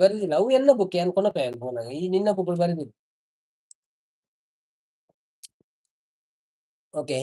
ಬರುದಿಲ್ಲ. ಅವು ಎಲ್ಲ ಬುಕ್ಕೆ ಏನು ಕೊನೊಪೆಯಲ್ಲ ಫೋನಾಗ. ಈ ನಿನ್ನ ಬುಕ್‌ಗಳು ಬರುದಿಲ್ಲ. ಓಕೆ.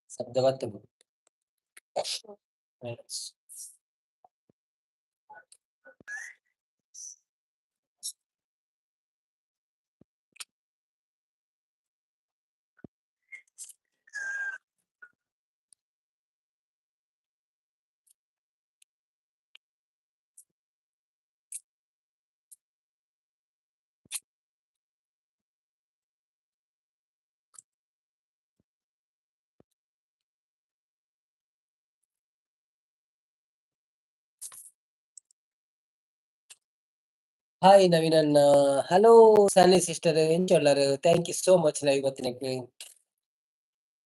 ಶಬ್ದ ಬರ್ತದೆ. ಯೆಸ್. ഹായ് നവീനണ്ണ. Hello Sunny sister. എഞ്ചൊള്ളാரு. Thank you so much live പത്തിനക്ക്.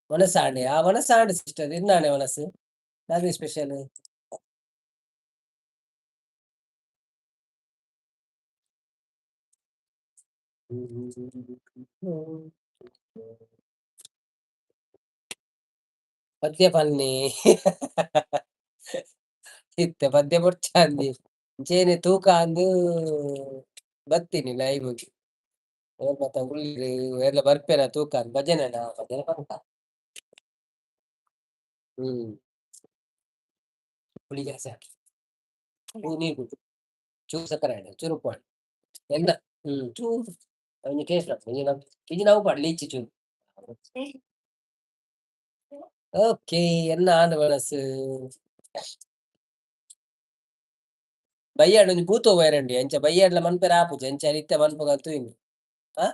മനസ്സാണ്. ആ മനസ്സാണ് സിസ്റ്റർ. എന്താണ് മനസ്സ്? അത് സ്പെഷ്യൽ. ಪದ್ಯ ಪನ್ನಿ. ಇತ್ತೆ ಪದ್ಯ ಬುಡ್ಚಾಂದಿ. ಅಂಚೆನೆ ತೂಕ ಅಂದು ಬತ್ತೀನಿ ಲೈವ್‌ಗೆ. ಏನ್ ಮಾತ ಉಳ್ಳಿ ಎಲ್ಲ ಬರ್ಪೆನ ತೂಕ ಭಜನೆನ ಭಜನೆ ಪಂತ. ಹ್ಮ್. ಹುಳಿ ಜಾಸ್ತಿ ಹಾಕಿ. ನೀರು ಕುಡಿ. ಚೂರು ಸಕ್ಕರೆ ಹಾಡು. ಚೂರು ಉಪ್ಪು ಹಾಡು. ಎಲ್ಲ ಚೂರು ಒಂಜಿ ಟೇಸ್ಟ್ ಬರ್ತದೆ. ಇಜಿನ ಉಪ್ಪು ಹಾಡು ಲೀಚಿ ಚೂರು. ಓಕೆ. ಎನ್ನ ಆಂಡ ಮನಸ್ಸು. ಬಯ್ಯಾಡ್ ಒಂಜಿ ಪೂತೋ ಬಯರಂಡಿ. ಅಂಚ ಬಯ್ಯಾಡ್ಲ ಮನ್ಪೆರ ಆಪುಜಿ. ಅಂಚ ನಿತ್ಯ ಮನ್ಪುಗ ತೂಯಿನಿ. ಆ?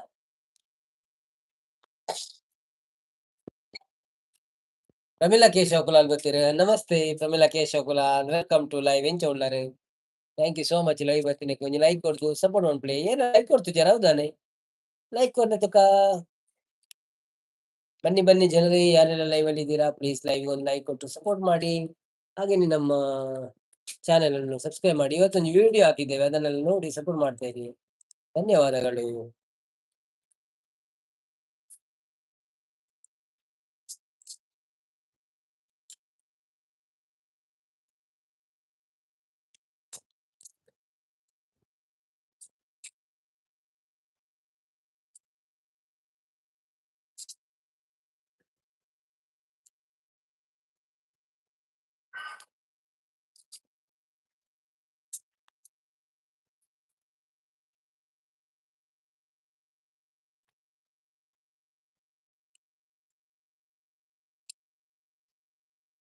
ಪ್ರಮಿಳಾ ಕೇಶವ ಕುಲಾಲ್ ಗೊತ್ತಿರ. ನಮಸ್ತೆ Pramila Keshava Kulal. Welcome to live. ಎಂಚ ಉಳ್ಳಾರು? Thank you so much live ಬತ್ತಿನಕ್ಕೆ ಒಂಜಿ ಲೈಕ್ ಕೊರ್ದು ಸಪೋರ್ಟ್ ಮನ್ಪುಲೆ. ಏನ ಲೈಕ್ ಕೊಡ್ತಿಜ್ಜಾರ ಹೌದಾನೆ? ಲೈಕ್ ಕೊರ್ನೆ ತುಕ. ಬನ್ನಿ ಬನ್ನಿ ಜನರೇ, ಯಾರೆಲ್ಲ ಲೈವ್ ಅಲ್ಲಿ ಇದ್ದೀರಾ ಪ್ಲೀಸ್ ಲೈವ್ ಒಂದು ಲೈಕ್ ಕೊಟ್ಟು ಸಪೋರ್ಟ್ ಮಾಡಿ. ಹಾಗೇನೆ ನಮ್ಮ ಚಾನೆಲ್ ಅನ್ನು ಸಬ್ಸ್ಕ್ರೈಬ್ ಮಾಡಿ. ಇವತ್ತೊಂದು ವಿಡಿಯೋ ಹಾಕಿದ್ದೇವೆ, ಅದನ್ನೆಲ್ಲ ನೋಡಿ ಸಪೋರ್ಟ್ ಮಾಡ್ತಾ ಇರಿ. ಧನ್ಯವಾದಗಳು.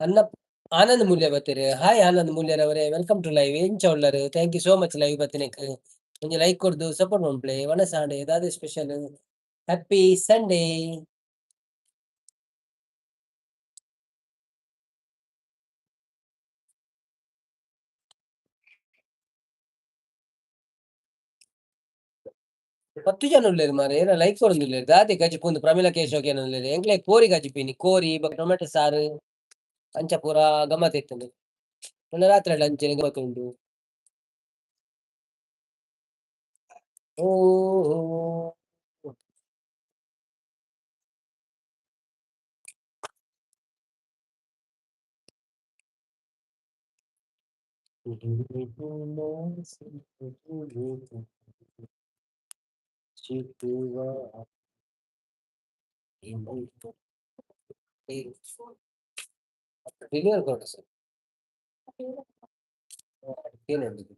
ಅನ್ನ ಆನಂದ್ ಮೂಲ್ಯ ಬತ್ತೀರಿ. ಹಾಯ್ ಆನಂದ್ ಮೂಲ್ಯರವರೇ, ವೆಲ್ಕಮ್ ಟು ಲೈವ್. ಎಂಚ ಉಳ್ಳರು? Thank you so much live ಬತ್ತಿನಕ್ಕೆ ಒಂಜಿ ಲೈಕ್ ಕೊಡ್ದು ಸಪೋರ್ಟ್ ಮನ್ಪ್ಲೆ. ವನಸಾಂಡೆ ದಾದೆ ಸ್ಪೆಷಲ್. Happy Sunday. ಪತ್ತು ಜನ ಉಳ್ಳೇರು ಮಾರೆ. ಏನ ಲೈಕ್ ಕೊಡೊಂದಿಲ್ಲೇರು. ದಾದೆ ಗಜಿಪುಂದು ಪ್ರಮಿಳಾ ಕೇಶವಕ್ಕೆ ಏನುಲ್ಲೇರು. ಎಂಕ್ಲೆ ಕೋರಿ ಗಜಿಪಿನಿ. ಕೋರಿ ಟೊಮೆಟೊ ಸಾರು ಅಂಚ ಪೂರ ಗಮ್ಮತ್ ಇತ್ತಂದು. ಮೊನ್ನೆ ರಾತ್ರಿ ಅಂಚನೆ ಗಮ್ಮತ್ ಉಂಡು. ಓ ರಿನ್ಯೂವಲ್ ಕೊಡು ಸರ್. ಏನುಂಟು?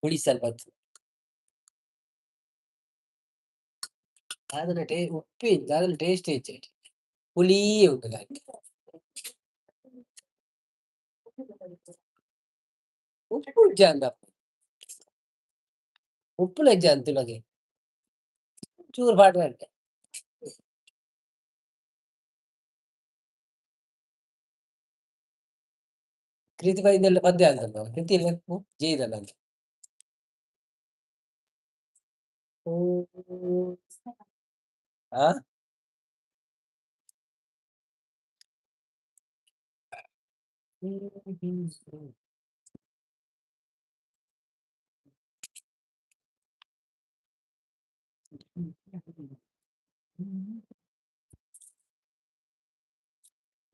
ಹುಳಿ ಸ್ವಲ್ಪ ಹೊತ್ತು. ಅದನ್ನ ಉಪ್ಪಿ ಅದನ್ನ ಟೇಸ್ಟ್ ಹೆಚ್ಚು ಹುಳಿ ఉంటది అది. ಉಪ್ಪು ಜಾಂದ ಉಪ್ಪುಲ ಜಾಂತಿಲಗೆ ಚೂರು ಪಾಡ್ರೆ ಕೃತಿ ಬೈದೆಲ್ಲ ಪದ್ಯ ಅಂತಲ್ಲ ಕೃತಿ ಇಲ್ಲ ಜೀದಲ್ಲ ಅಂತ ಆ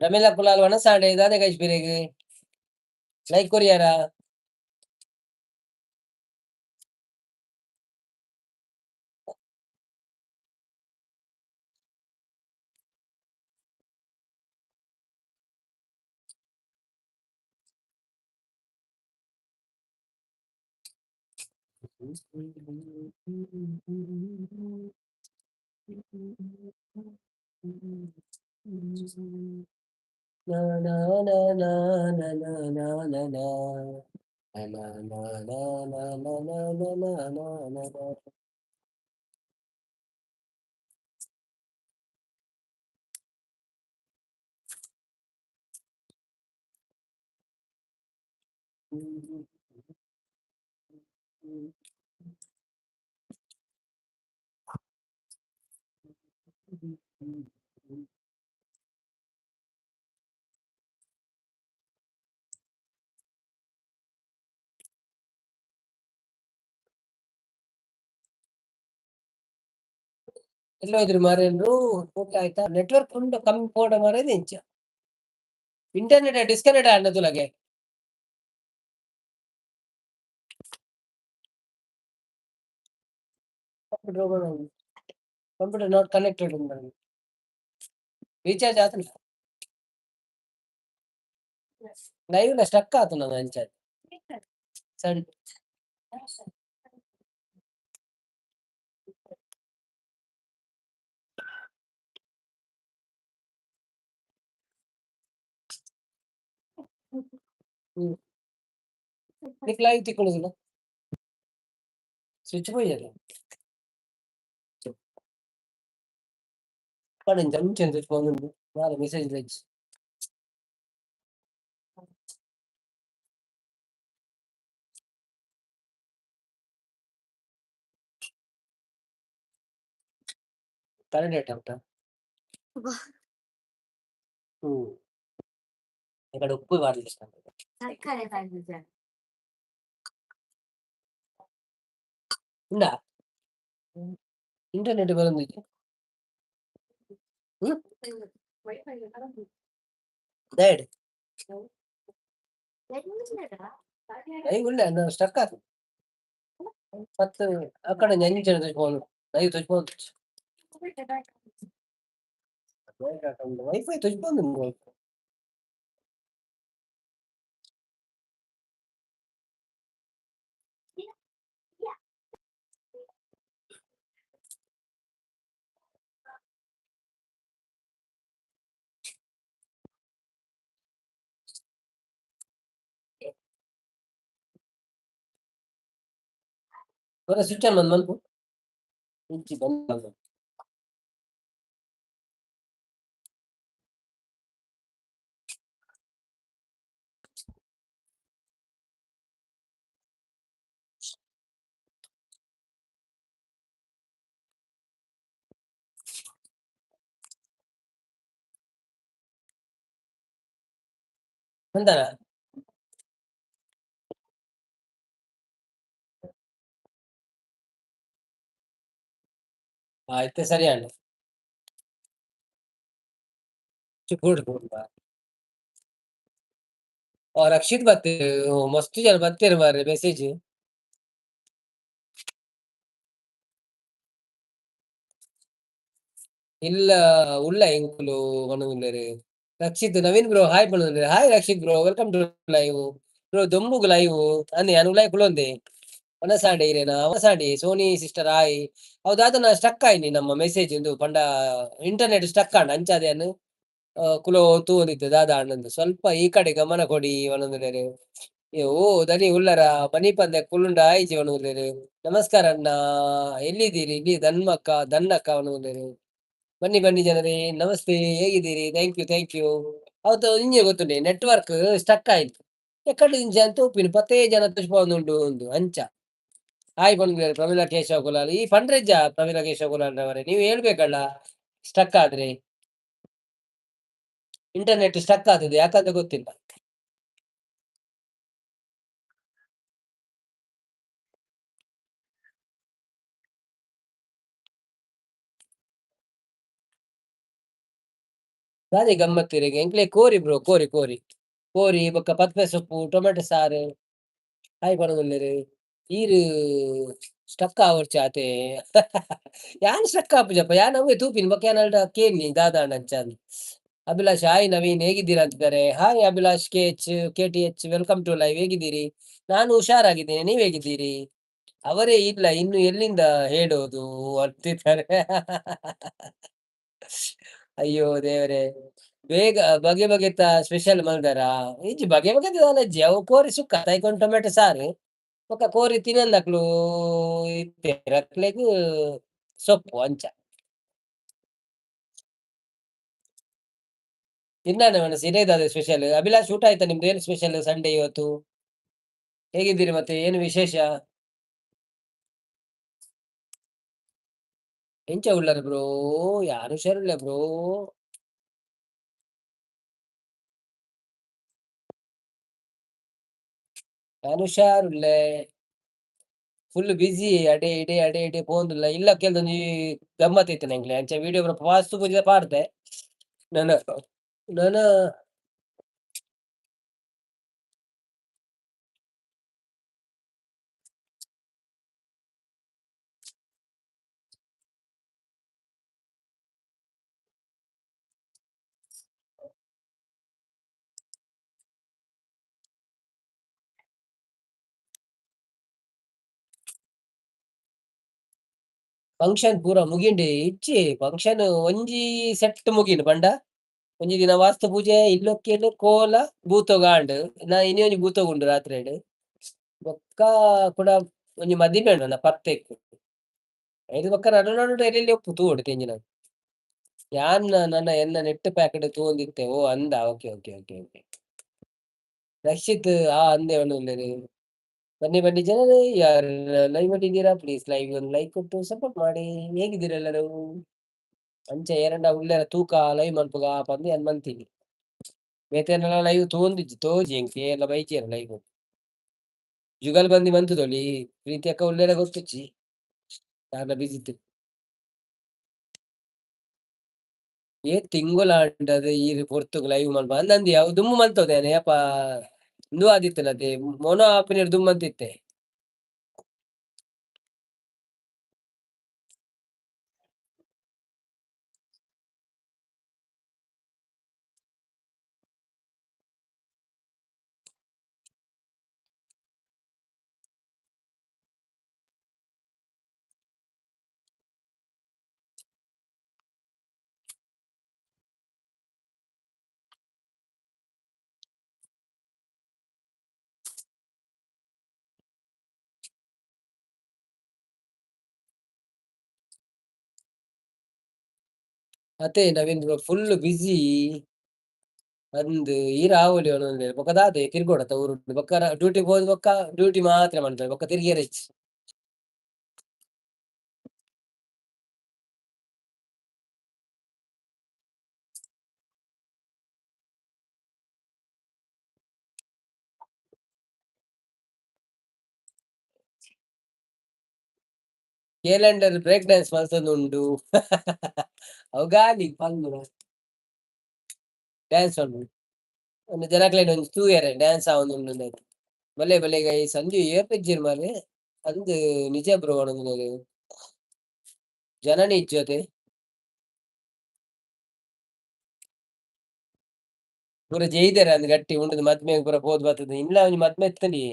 ರಮೇಲ ಕುಲಾಲ್ ವನ ಸಾಡೆ ದಾದೆ ಕೈಸ್ಬಿರೆಗ್ ಲೈಕ್ ಕೊರಿಯಾರ ನಾ ನಾ ನಾ ನಾ ನಾ ನಾ ನಾ ನಾ ನಾ. Na na na na na na na na na na na na. ಎಲ್ಲೋ ಇದ್ರು ಮಾರೇನ್ರು ಊಟ ಆಯ್ತಾ ನೆಟ್ವರ್ಕ್ ಉಂಡು ಕಮ್ಮಿ ಪೋಡ ಮಾರೇది ಇಂಚ ಇಂಟರ್ನೆಟ್ ಡಿಸ್ಕನೆಕ್ಟ್ ಆನದುಲಗೆ ಕಂಪ್ಯೂಟರ್ ನಾಟ್ ಕನೆಕ್ಟೆಡ್ ಉಂಡು ರೀಚಾರ್ಜ್ ಆತನ ಲೈವ್ ಲ ಸ್ಟಕ್ ಆತನ ಅಂಚ ಸರಿ నీకు లైవ్ తిక్కుడు స్విచ్ పోయారు పడింది జంచెన్ తెచ్చుకోండి వాళ్ళ మెసేజ్ తెచ్చి కరెంట్ అటంట ఇక్కడ ఉప్పు వాడలేస్తాను ఉందా ఇంటర్నెట్ బలంది డాడ్ లైవ్ ఉండే స్టక్ ఆకు పత్తు అక్కడ నంచిన తెచ్చుకోను లైవ్ తెచ్చుకోను వైఫై తెచ్చుకోండి ಸ್ವಿಚ್ ಆನ್ ಮನ್ಪು ಇಂಚಿ ಬಂದ ಅಂತಾರ అయితే సరే అండి गुड गुड और अक्षित बत्ते मस्त जन बत्ते मारे मैसेज ಇಲ್ಲ ಉಳ್ಳ ಎಂಕುಲು ಮನಗುಲ್ಲೆರ್ ರಕ್ಷಿತ್ ನವೀನ್ ಬ್ರೋ ಹಾಯ್ ಪಣುಲ್ಲೆರ್ hi Rakshith bro welcome to live bro ದೊಂಬುಗ್ ಲೈವ್ ಅನ್ನಿ ಅನುಲೈ ಕುಲೊಂದೆ ಒನಸಾಂಡೆ ಇರೇನಾ? ಅವಸಾಂಡೆ ಸೋನಿ ಸಿಸ್ಟರ್ ಹಾಯ್. ಹೌದಾದನ ಸ್ಟಕ್ ಆಯ್ನಿ ನಮ್ಮ ಮೆಸೇಜ್ ಇಂದು ಪಂಡ ಇಂಟರ್ನೆಟ್ ಸ್ಟಕ್ ಆಂಡ್ ಅಂಚಾದೇನು ಕುಲೋ ತೂದಿತ್ತು ದಾದ ಅಣ್ಣಂದು. ಸ್ವಲ್ಪ ಈ ಕಡೆ ಗಮನ ಕೊಡಿ ವನಂದುಲ್ಲೇರು. ಓ ದನಿ ಉಲ್ಲರ ಮನಿ ಪಂದೆ ಕುಲ್ಲುಂಡ ಆಯ್ಚಿ ವನಗುಲ್ಲೇರು. ನಮಸ್ಕಾರ ಅಣ್ಣ. ಎಲ್ಲಿದ್ದೀರಿ? ಇಲ್ಲಿ ಧನ್ಮಕ್ಕ ಧನ್ನಕ್ಕ ವನಗುಲ್ಲೇರು. ಬನ್ನಿ ಬನ್ನಿ ಜನರೇ ನಮಸ್ತೆ ಹೇಗಿದ್ದೀರಿ? Thank you. ಅವತ್ತು ನಿಂಗೆ ಗೊತ್ತುಂಟೆ ನೆಟ್‌ವರ್ಕ್ ಸ್ಟಕ್ ಆಯ್ತು. ಎಕ್ಕಡಿ ನಿಂಚ ಅಂತ ಉಪ್ಪಿನ ಪತ್ತೇ ಜನ ತುಷ್ಪಾವೊಂದುಂಡು ಉಂದು ಅಂಚ. ಹಾಯ್ ಬಂದ್ಮೇಲೆ ಪ್ರಮೀಳಾ ಕೇಶವ ಕುಲಾಲ್. ಈ ಫಂಡ್ರೇಜಾ ಪ್ರಮೀಳಾ ಕೇಶವ ಕುಲಾಲ್‌ರವರೇ? ನೀವು ಹೇಳ್ಬೇಕಲ್ಲ ಸ್ಟಕ್ ಆದ್ರೆ. ಇಂಟರ್ನೆಟ್ ಸ್ಟಕ್ ಆಗ್ತದೆ ಯಾಕಂತ ಗೊತ್ತಿಲ್ಲ. ಅದೇ ಗಮ್ಮತ್ತಿರೆಗ್ ಎಂಕ್ಲೆ ಕೋರಿ ಬ್ರೋ ಕೋರಿ. ಕೋರಿ ಬೊಕ್ಕ ಪತ್ರೆ ಸೊಪ್ಪು, ಟೊಮೆಟೊ ಸಾರು ಹಾಯ್ ಪನೊದುಲ್ಲೆರ್. ಈರ್ ಸ್ಟಕ್ ಆವೊರ್ಚಿ ಆತೆ. ಯಾನ್ ಸ್ಟಕ್ ಆಪುಜಪ್ಪ ಯಾನ್ ಅವ್ವೆ ತೂಪಿನ ಬೊಕ ಯಾನಲ್ಡ ಕೇನ್ನಿ ದಾದಾಂಡ ಅಂಚಾಂದ್. ಅಭಿಲಾಷ್ ಹಾಯ್ ನವೀನ್ ಹೇಗಿದ್ದೀರಾ ಅಂತಿದ್ದಾರೆ. Hi Abhilash KTH welcome to live ಹೇಗಿದ್ದೀರಿ? ನಾನು ಹುಷಾರಾಗಿದ್ದೇನೆ. ನೀವ್ ಹೇಗಿದ್ದೀರಿ? ಅವರೇ ಇಲ್ಲ ಇನ್ನು ಎಲ್ಲಿಂದ ಹೇಳೋದು ಅಂತಿದ್ದಾರೆ. ಅಯ್ಯೋ ದೇವರೇ! ಬೇಗ ಬಗೆ ಸ್ಪೆಷಲ್ ಮಲ್ದರ ಇಜ್ಜಿ ಬಗೆ ದಾಲಜ್ಜಿ ಅವು ಕೋರಿ ಸುಕ್ಕ ತೈಕೊಂಡ್ ಟೊಮೆಟೊ ಸಾರು ಬೊಕ ಕೋರಿ ತಿನನ್ಲಕ್ಲು ಇತ್ತೆರ್ ಅಕ್ಲೆಗ್ ಸೊಪ್ಪು ಅಂಚ. ತಿನ್ನನ ಮನಸ್ ಇರೇದಾದ ಸ್ಪೆಷಲ್. ಅಭಿಲಾಷ್ ಊಟ ಆಯ್ತಾ ನಿಮ್ದು? ಏನು ಸ್ಪೆಷಲ್ ಸಂಡೇ ಇವತ್ತು? ಹೇಗಿದ್ದೀರಿ ಮತ್ತೆ ಏನು ವಿಶೇಷ? ಎಂಚ ಉಳ್ಳಾರ್ ಬ್ರೋ? ಯಾನ್ ಹುಷಾರಿಲ್ಲ ಬ್ರೋ. ಯಾನ್ ಹುಷಾರುಲ್ಲೆ. ಫುಲ್ ಬಿಸಿ ಅಡೆ ಪೋಂದುಲ್ಲ ಇಲ್ಲ ಕೆಲದೊಂಜಿ ಗಮ್ಮತ್ ಇತ್ತೆನೆ ಎಂಕ್ಲೆ ಅಂಚ ವಿಡಿಯೋ ಬರಪ ವಾಸ್ತು ಪೂಜೆ ಪಾಡ್ದೆ ನನ ನನ ಫಂಕ್ಷನ್ ಪೂರ ಮುಗಿಂಡೆ ಇಜ್ಜಿ ಫಂಕ್ಷನ್ ಒಂಜಿ ಸೆಟ್ ಮುಗಿಂಡು ಪಂಡ ಒಂಜಿ ದಿನ ವಾಸ್ತು ಪೂಜೆ ಇಲ್ಲೊಕ್ಕೆನ್ ಕೋಲ ಭೂತೋಗ ನಾ ಇನಿ ಒಂಜಿ ಭೂತೋಗ ಉಂಡು ರಾತ್ರಿಡ್ ಬೊಕ್ಕ ಕುಡ ಒಂಜಿ ಮದಿಮೆ ಉಂಡು ನನ್ನ ಪತ್ತೆಕ್ ಐದು ಬೊಕ್ಕ ನಡು ಎಲ್ಲೆಲ್ಲಿ ಒಪ್ಪು ತೂವೊಡು ತೆಂಜಿನ ಯಾನ್ ನನ್ನ ಎನ್ನ ನೆಟ್ ಪ್ಯಾಕೆಟ್ ತೂಂದಿತ್ತೆ ಓ ಅಂದ ಓಕೆ. ರಕ್ಷಿತ್ ಅಂದೆ ಅವನು ಬನ್ನಿ ಜನರೇ ಯಾರೆಲ್ಲ ಲೈವ್ ಅಲ್ಲಿ ಇದ್ದೀರಾ ಪ್ಲೀಸ್ ಲೈವ್ ಒಂದು ಲೈಕ್ ಕೊಟ್ಟು ಸಪೋರ್ಟ್ ಮಾಡಿ ಹೇಗಿದ್ದೀರಾ ಎಲ್ಲರೂ ಅಂಚೆ ಎರಡ ಉಳ್ಳೆರ ತೂಕ ಲೈವ್ ಮಲ್ಪುಗ ಪಂದು ಮಲ್ತೀನಿ ಬೇತೆಲ್ಲ ಲೈವ್ ತೋಂದಿಜ್ಜಿ ತೋಜಿ ಎಂಕ್ ಎಲ್ಲ ಬೈಕೇರ ಲೈವ್ ಜುಗಲ್ ಬಂದಿ ಮಂತು ತೊಲಿ ಪ್ರೀತಿ ಅಕ್ಕ ಉಳ್ಳೆರ ಗೊತ್ತುಚ್ಚಿ ಯಾರ ಬಿಸಿತ್ತು ತಿಂಗುಲಾಂಡದ ಈ ಪೊರ್ತುಗ್ ಲೈವ್ ಮಲ್ಪ ಅಂದಂದಿ ಅವು ದುಮ್ಮು ಮಲ್ತೋದೇನೆ ಯಪ್ಪ ಇಂದು ಆದಿತ್ತಲ್ಲ ಮೊನೋ ಆಪಿನ ದುಮ್ಮಂತಿತ್ತೆ ಮತ್ತೆ ನವೀನ್ ಫುಲ್ ಬಿಸಿ ಅಂದ್ ಈ ರಾಹುಲಿ ಅವನೊಂದು ಬೊಕ ದಾದೆ ತಿರ್ಗೋಡತ್ತ ಊರು ಬೊಕ್ಕ ಡ್ಯೂಟಿಗೆ ಹೋದ್ ಬೊಕ್ಕ ಡ್ಯೂಟಿ ಮಾತ್ರ ಮಾಡ್ತಾರೆ ಬೊಕ್ಕ ತಿರ್ಗಿ ಹೆಚ್ಚಿ ಕೇಲೆಂಡರ್ ಬ್ರೇಕ್ ಡ್ಯಾನ್ಸ್ ಮಲ್ತೊಂದುಂಡು ಅವು ಗಾಲಿ ಪಂದ್ ಡ್ಯಾನ್ಸ್ ಉಂಡು ಒಂದು ಜನಕ್ಲೆನ್ ಒಂಜಿ ತೂಯರೆ ಡ್ಯಾನ್ಸ್ ಆವೊಂದುಂಡು ಬಲೆ ಗೈ ಸಂಜು ಏರ್ಪಿಜ್ಜೆರ್ ಮಾರೆ ಅಂದ್ ನಿಜ ಬ್ರೋ ಜನನಿ ಇಜ್ಜೋತೆ ಪೂರ ಜೈದೆರ್ ಅಂದ್ ಗಟ್ಟಿ ಉಂಡದು ಮದ್ಮೆಗ್ ಪೂರ ಪೋದು ಬತ್ತದ ಇಲ್ಲ ಒಂಜಿ ಮದ್ಮೆ ಇತ್ತನಿ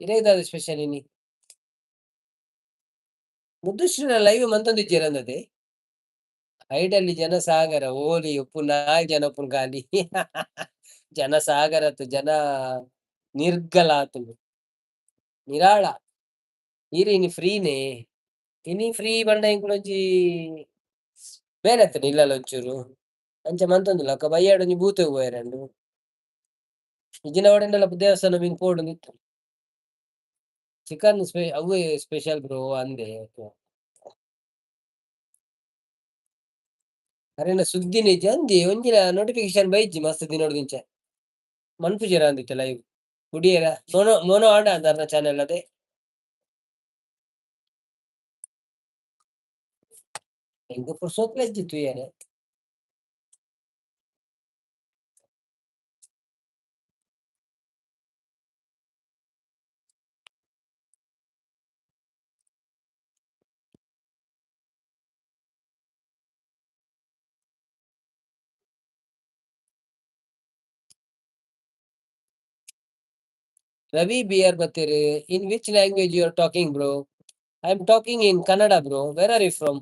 ಇರೇದಾದ ಸ್ಪೆಷಲ್ ಇನಿ ಮುದ್ದುಶ್ರೀನ ಲೈವ್ ಮಂತೊಂದಿಜ್ಜೆರ್ ಅಂದದೆ ಐಡಲ್ಲಿ ಜನಸಾಗರ ಓಲಿ ಉಪ್ಪು ನಾಯ್ ಜನ ಉಪ್ಪುನ ಗಾಲಿ ಜನಸಾಗರತ್ ಜನ ನಿರ್ಗಲ ಆತುಂಡು ನಿರಾಳ ಈರ್ ಇನಿ ಫ್ರೀನೆ ಇನಿ ಫ್ರೀ ಪಂಡ ಎಂಕುಲೊಂಜಿ ಬೇಲೆತ್ತನೆ ಇಲ್ಲಲ ಒಂಚೂರು ಅಂಚ ಮಂತೊಂದುಲ್ಲ ಅಕ್ಕ ಬಯ್ಯಾಡ್ ಒಂಜಿ ಬೂತೆಗ್ ಪೋಯೆರೆಂಡು ಇಜಿನ ಒಡನೆಲ್ಲ ದೇವಸ್ಥಾನ ಮೀನ್ ಪೋವೊಡುಂದಿತ್ತು ಚಿಕನ್ ಅವ್ವೆ ಸ್ಪೆಷಲ್ ಬ್ರೋ ಅಂದೆ ಅರೆನ ಸುದ್ದಿ ನಿಜ ಅಂದಿ ಒಂಜಿನ ನೋಟಿಫಿಕೇಶನ್ ಬೈಜ್ಜಿ ಮಸ್ತ್ ದಿನೊಡ್ದಿಂಚ ಮನ್ಪುಜೆರ ಅಂದಿತ್ತೆ ಲೈವ್ ಕುಡಿಯರ ಮೋನೋ ಮೋನೋ ಆಂಡ ಅಂದಾರ್ನ ಚಾನೆಲ್ ಅದೆ ಎಂಕ್ ಪುರ್ಸೊತ್ಲ ಇಜ್ಜಿತ್ತು ತೂಯರೆ ರವಿ ಬಿಆರ್ ಬತ್ತೇರ್ in which language you are talking bro I am talking in Kannada bro where are you from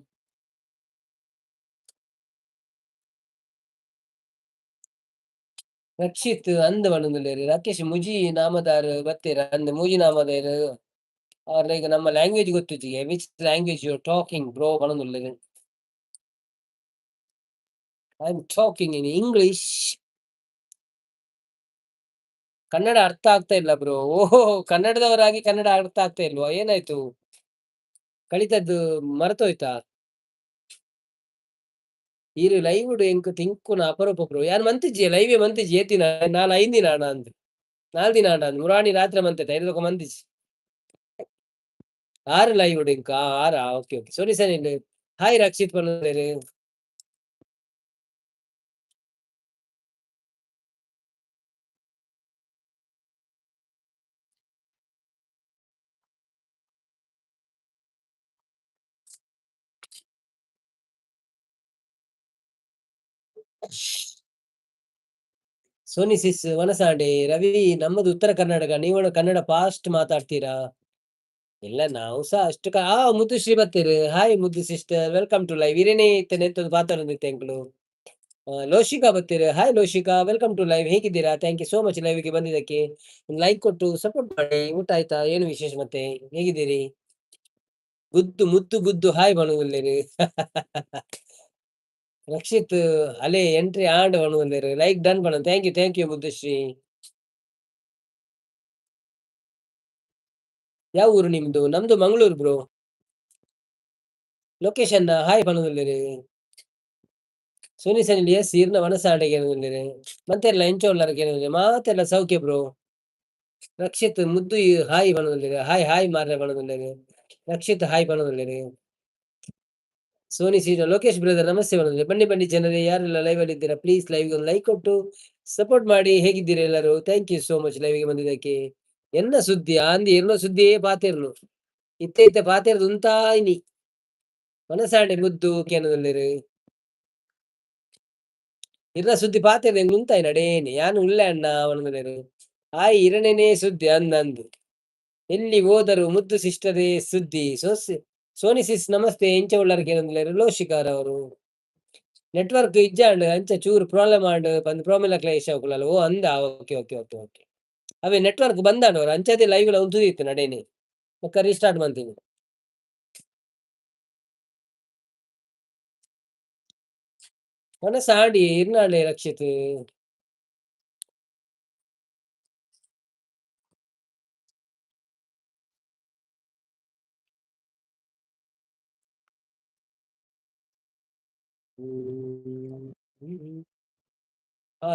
Rakshith ಅಂದ್ ಬಣ್ಣುದುಲ್ಲೇರ್ ರಾಕೇಶ್ ಮುಜಿ ನಾಮದಾರ್ ಬತ್ತೇರ್ ಅಂದ್ ಮೂಜಿ ನಾಮದಾರ್ ಲೈಕ್ ನಮ್ಮ ಲ್ಯಾಂಗ್ವೇಜ್ ಗೊತ್ತಿಜ್ಜಿಗೆ which language you are talking bro ಬಣ್ಣುದುಲ್ಲೇರ್ I am talking in English Kannada ಅರ್ಥ ಆಗ್ತಾ ಇಲ್ಲ ಬ್ರೋ ಓಹೋ ಕನ್ನಡದವರಾಗಿ ಕನ್ನಡ ಅರ್ಥ ಆಗ್ತಾ ಇಲ್ವಾ ಏನಾಯ್ತು ಕಲಿತದ್ದು ಮರ್ತೋಯ್ತಾ ಈರು ಲೈವ್ ಎಂಕ್ ತಿಂಕುನ ಅಪರೂಪ ಬ್ರೋ ಯಾನ್ ಮಂತಿಜ್ಜಿ ಲೈವ್ ಮಂತಿಜ್ಜಿ ಏತಿನ ನಾಲ್ ಐಂದಿನ ಆಂಡ ಅಂದ್ 4 ದಿನ ಆಂಡ ಅಂದ್ ಮುರಾಣಿ ರಾತ್ರಿ ಮಂತೆತ ಐದೊಕ ಮಂತಿಜ್ಜಿ 6 ಲೈವ್ ಎಂಕ್ ಆರಾ okay okay Soni Sanil hi Rakshith ಪನ್ನುದೆರ್ ಸೋನಿ ಸಿಸ್ ವನಸಾಡೆ ರವಿ ನಮ್ಮದು ಉತ್ತರ ಕರ್ನಾಟಕ ನೀವು ಕನ್ನಡ ಫಾಸ್ಟ್ ಮಾತಾಡ್ತೀರಾ ಇಲ್ಲ ನಾವು ಸಹ ಅಷ್ಟು ಮುದ್ದು ಶ್ರೀ ಬತ್ತೇರ್ ಹಾಯ್ ಮುದ್ದು ಸಿಸ್ಟರ್ ವೆಲ್ಕಮ್ ಟು ಲೈವ್ ಇರೇನೇ ಇತ್ತೆ ನೆತ್ತೊಂದು ಪಾತಾಡೊಂದಿತ್ತೆ ಎಂಕ್ಲು ಲೋಶಿಕಾ ಬತ್ತೇರ್ ಹಾಯ್ ಲೋಶಿಕಾ ವೆಲ್ಕಮ್ ಟು ಲೈವ್ ಹೇಗಿದ್ದೀರಾ ಥ್ಯಾಂಕ್ ಯು ಸೋ ಮಚ್ ಲೈವ್ಗೆ ಬಂದಿದ್ದಕ್ಕೆ ಲೈಕ್ ಕೊಟ್ಟು ಸಪೋರ್ಟ್ ಮಾಡಿ ಊಟ ಆಯ್ತಾ ಏನು ವಿಶೇಷ ಮತ್ತೆ ಹೇಗಿದ್ದೀರಿ ಗುದ್ದು ಮುದ್ದು ಗುದ್ದು ಹಾಯ್ ಬಣುವುಲ್ಲೇರು ರಕ್ಷಿತ್ ಅಲೆ ಎಂಟ್ರಿ ಆಂಡ್ ಬಣುವುಲ್ಲೇರು ಲೈಕ್ ಡನ್ ಬಣ ಥ್ಯಾಂಕ್ ಯು ಮುದ್ದುಶ್ರೀ ಯಾವ ಊರು ನಿಮ್ದು ನಮ್ದು ಮಂಗಳೂರು ಬ್ರೋ ಲೊಕೇಶನ್ ಹಾಯ್ ಬಣುವುಲ್ಲೇರು ಸೋನಿ ಸನಿಲ್ ಎಸ್ ಈರ್ನ ವನಸಾಡೆಗೆ ಮಂತೆಲ್ಲ ಎಂಚೋಳ್ಳಾರಕ್ಕೆ ಮಾತೆಲ್ಲ ಸೌಖ್ಯ ಬ್ರೋ ರಕ್ಷಿತ್ ಮುದ್ದು ಹಾಯ್ ಬಣುವುಲ್ಲೇರು ಹಾಯ್ ಮಾರ್ರೆ ಬಣುವುಲ್ಲೇರು ರಕ್ಷಿತ್ ಹಾಯ್ ಬಣುವುಲ್ಲೇರು ಸೋನಿ ಸೀನ ಲೋಕೇಶ್ ಬ್ರದರ್ ನಮಸ್ತೆ ಬಣುವುಲ್ಲೇರು ಬನ್ನಿ ಜನರೇ ಯಾರೆಲ್ಲ ಲೈವ್ ಅಲ್ಲಿ ಇದ್ದೀರಾ ಪ್ಲೀಸ್ ಲೈವ್ಗೆ ಒಂದು ಲೈಕ್ ಕೊಟ್ಟು ಸಪೋರ್ಟ್ ಮಾಡಿ ಹೇಗಿದ್ದೀರಾ ಎಲ್ಲರೂ ಥ್ಯಾಂಕ್ ಯು ಸೋ ಮಚ್ ಲೈವ್ಗೆ ಬಂದಿದ್ದಕ್ಕೆ ಎನ್ನ ಸುದ್ದಿ ಆಂದಿ ಎನ್ನೋ ಸುದ್ದಿಯೇ ಪಾತೆರ್ನು ಇತ್ತೆ ಪಾತೆರ್ದು ಉಂತಾ ಇನಿ ಮನಸಾಡೆ ಮುದ್ದು ಕೇನದಲ್ಲೇರು ಇರ್ನ ಸುದ್ದಿ ಪಾತೆರ್ದು ಹೆಂಗ್ ಉಂತಾಯಿ ನಡೇನಿ ಯಾನು ಉಳ್ಳೆ ಅಣ್ಣ ಅವನದೇರು ಆಯ್ ಇರನೇನೆ ಸುದ್ದಿ ಅಂದಂದು ಎಲ್ಲಿ ಹೋದರು ಮುದ್ದು ಸಿಸ್ಟರೇ ಸುದ್ದಿ ಸೋನಿ ಸಿಸ್ ನಮಸ್ತೆ ಎಂಚ ಉಳ್ಳಾರಕ್ಕೆ ಏನಂದ್ಲೇರು ಲೋಶಿಕಾರ್ ಅವರು ನೆಟ್ವರ್ಕ್ ಇಜ್ಜಾಂಡ್ ಅಂಚ ಚೂರು ಪ್ರಾಬ್ಲಮ್ ಆಂಡ್ ಬಂದ್ ಪ್ರೋಮಿಲ ಕ್ಲೇಶ ಹೋಗ್ಲಲ್ಲ ಓ ಅಂದ ಓಕೆ ಅವೇ ನೆಟ್ವರ್ಕ್ ಬಂದಾಂಡ್ ಅವ್ರು ಅಂಚದೆ ಲೈವ್ ಲ ಉಂತುದಿತ್ತು ನಡೇನಿ ಒಕ್ಕ ರೀಸ್ಟಾರ್ಟ್ ಮಾಡ್ತೀನಿ ಮನಸಾಡಿ ಇರ್ನಾಳೆ ರಕ್ಷಿತ್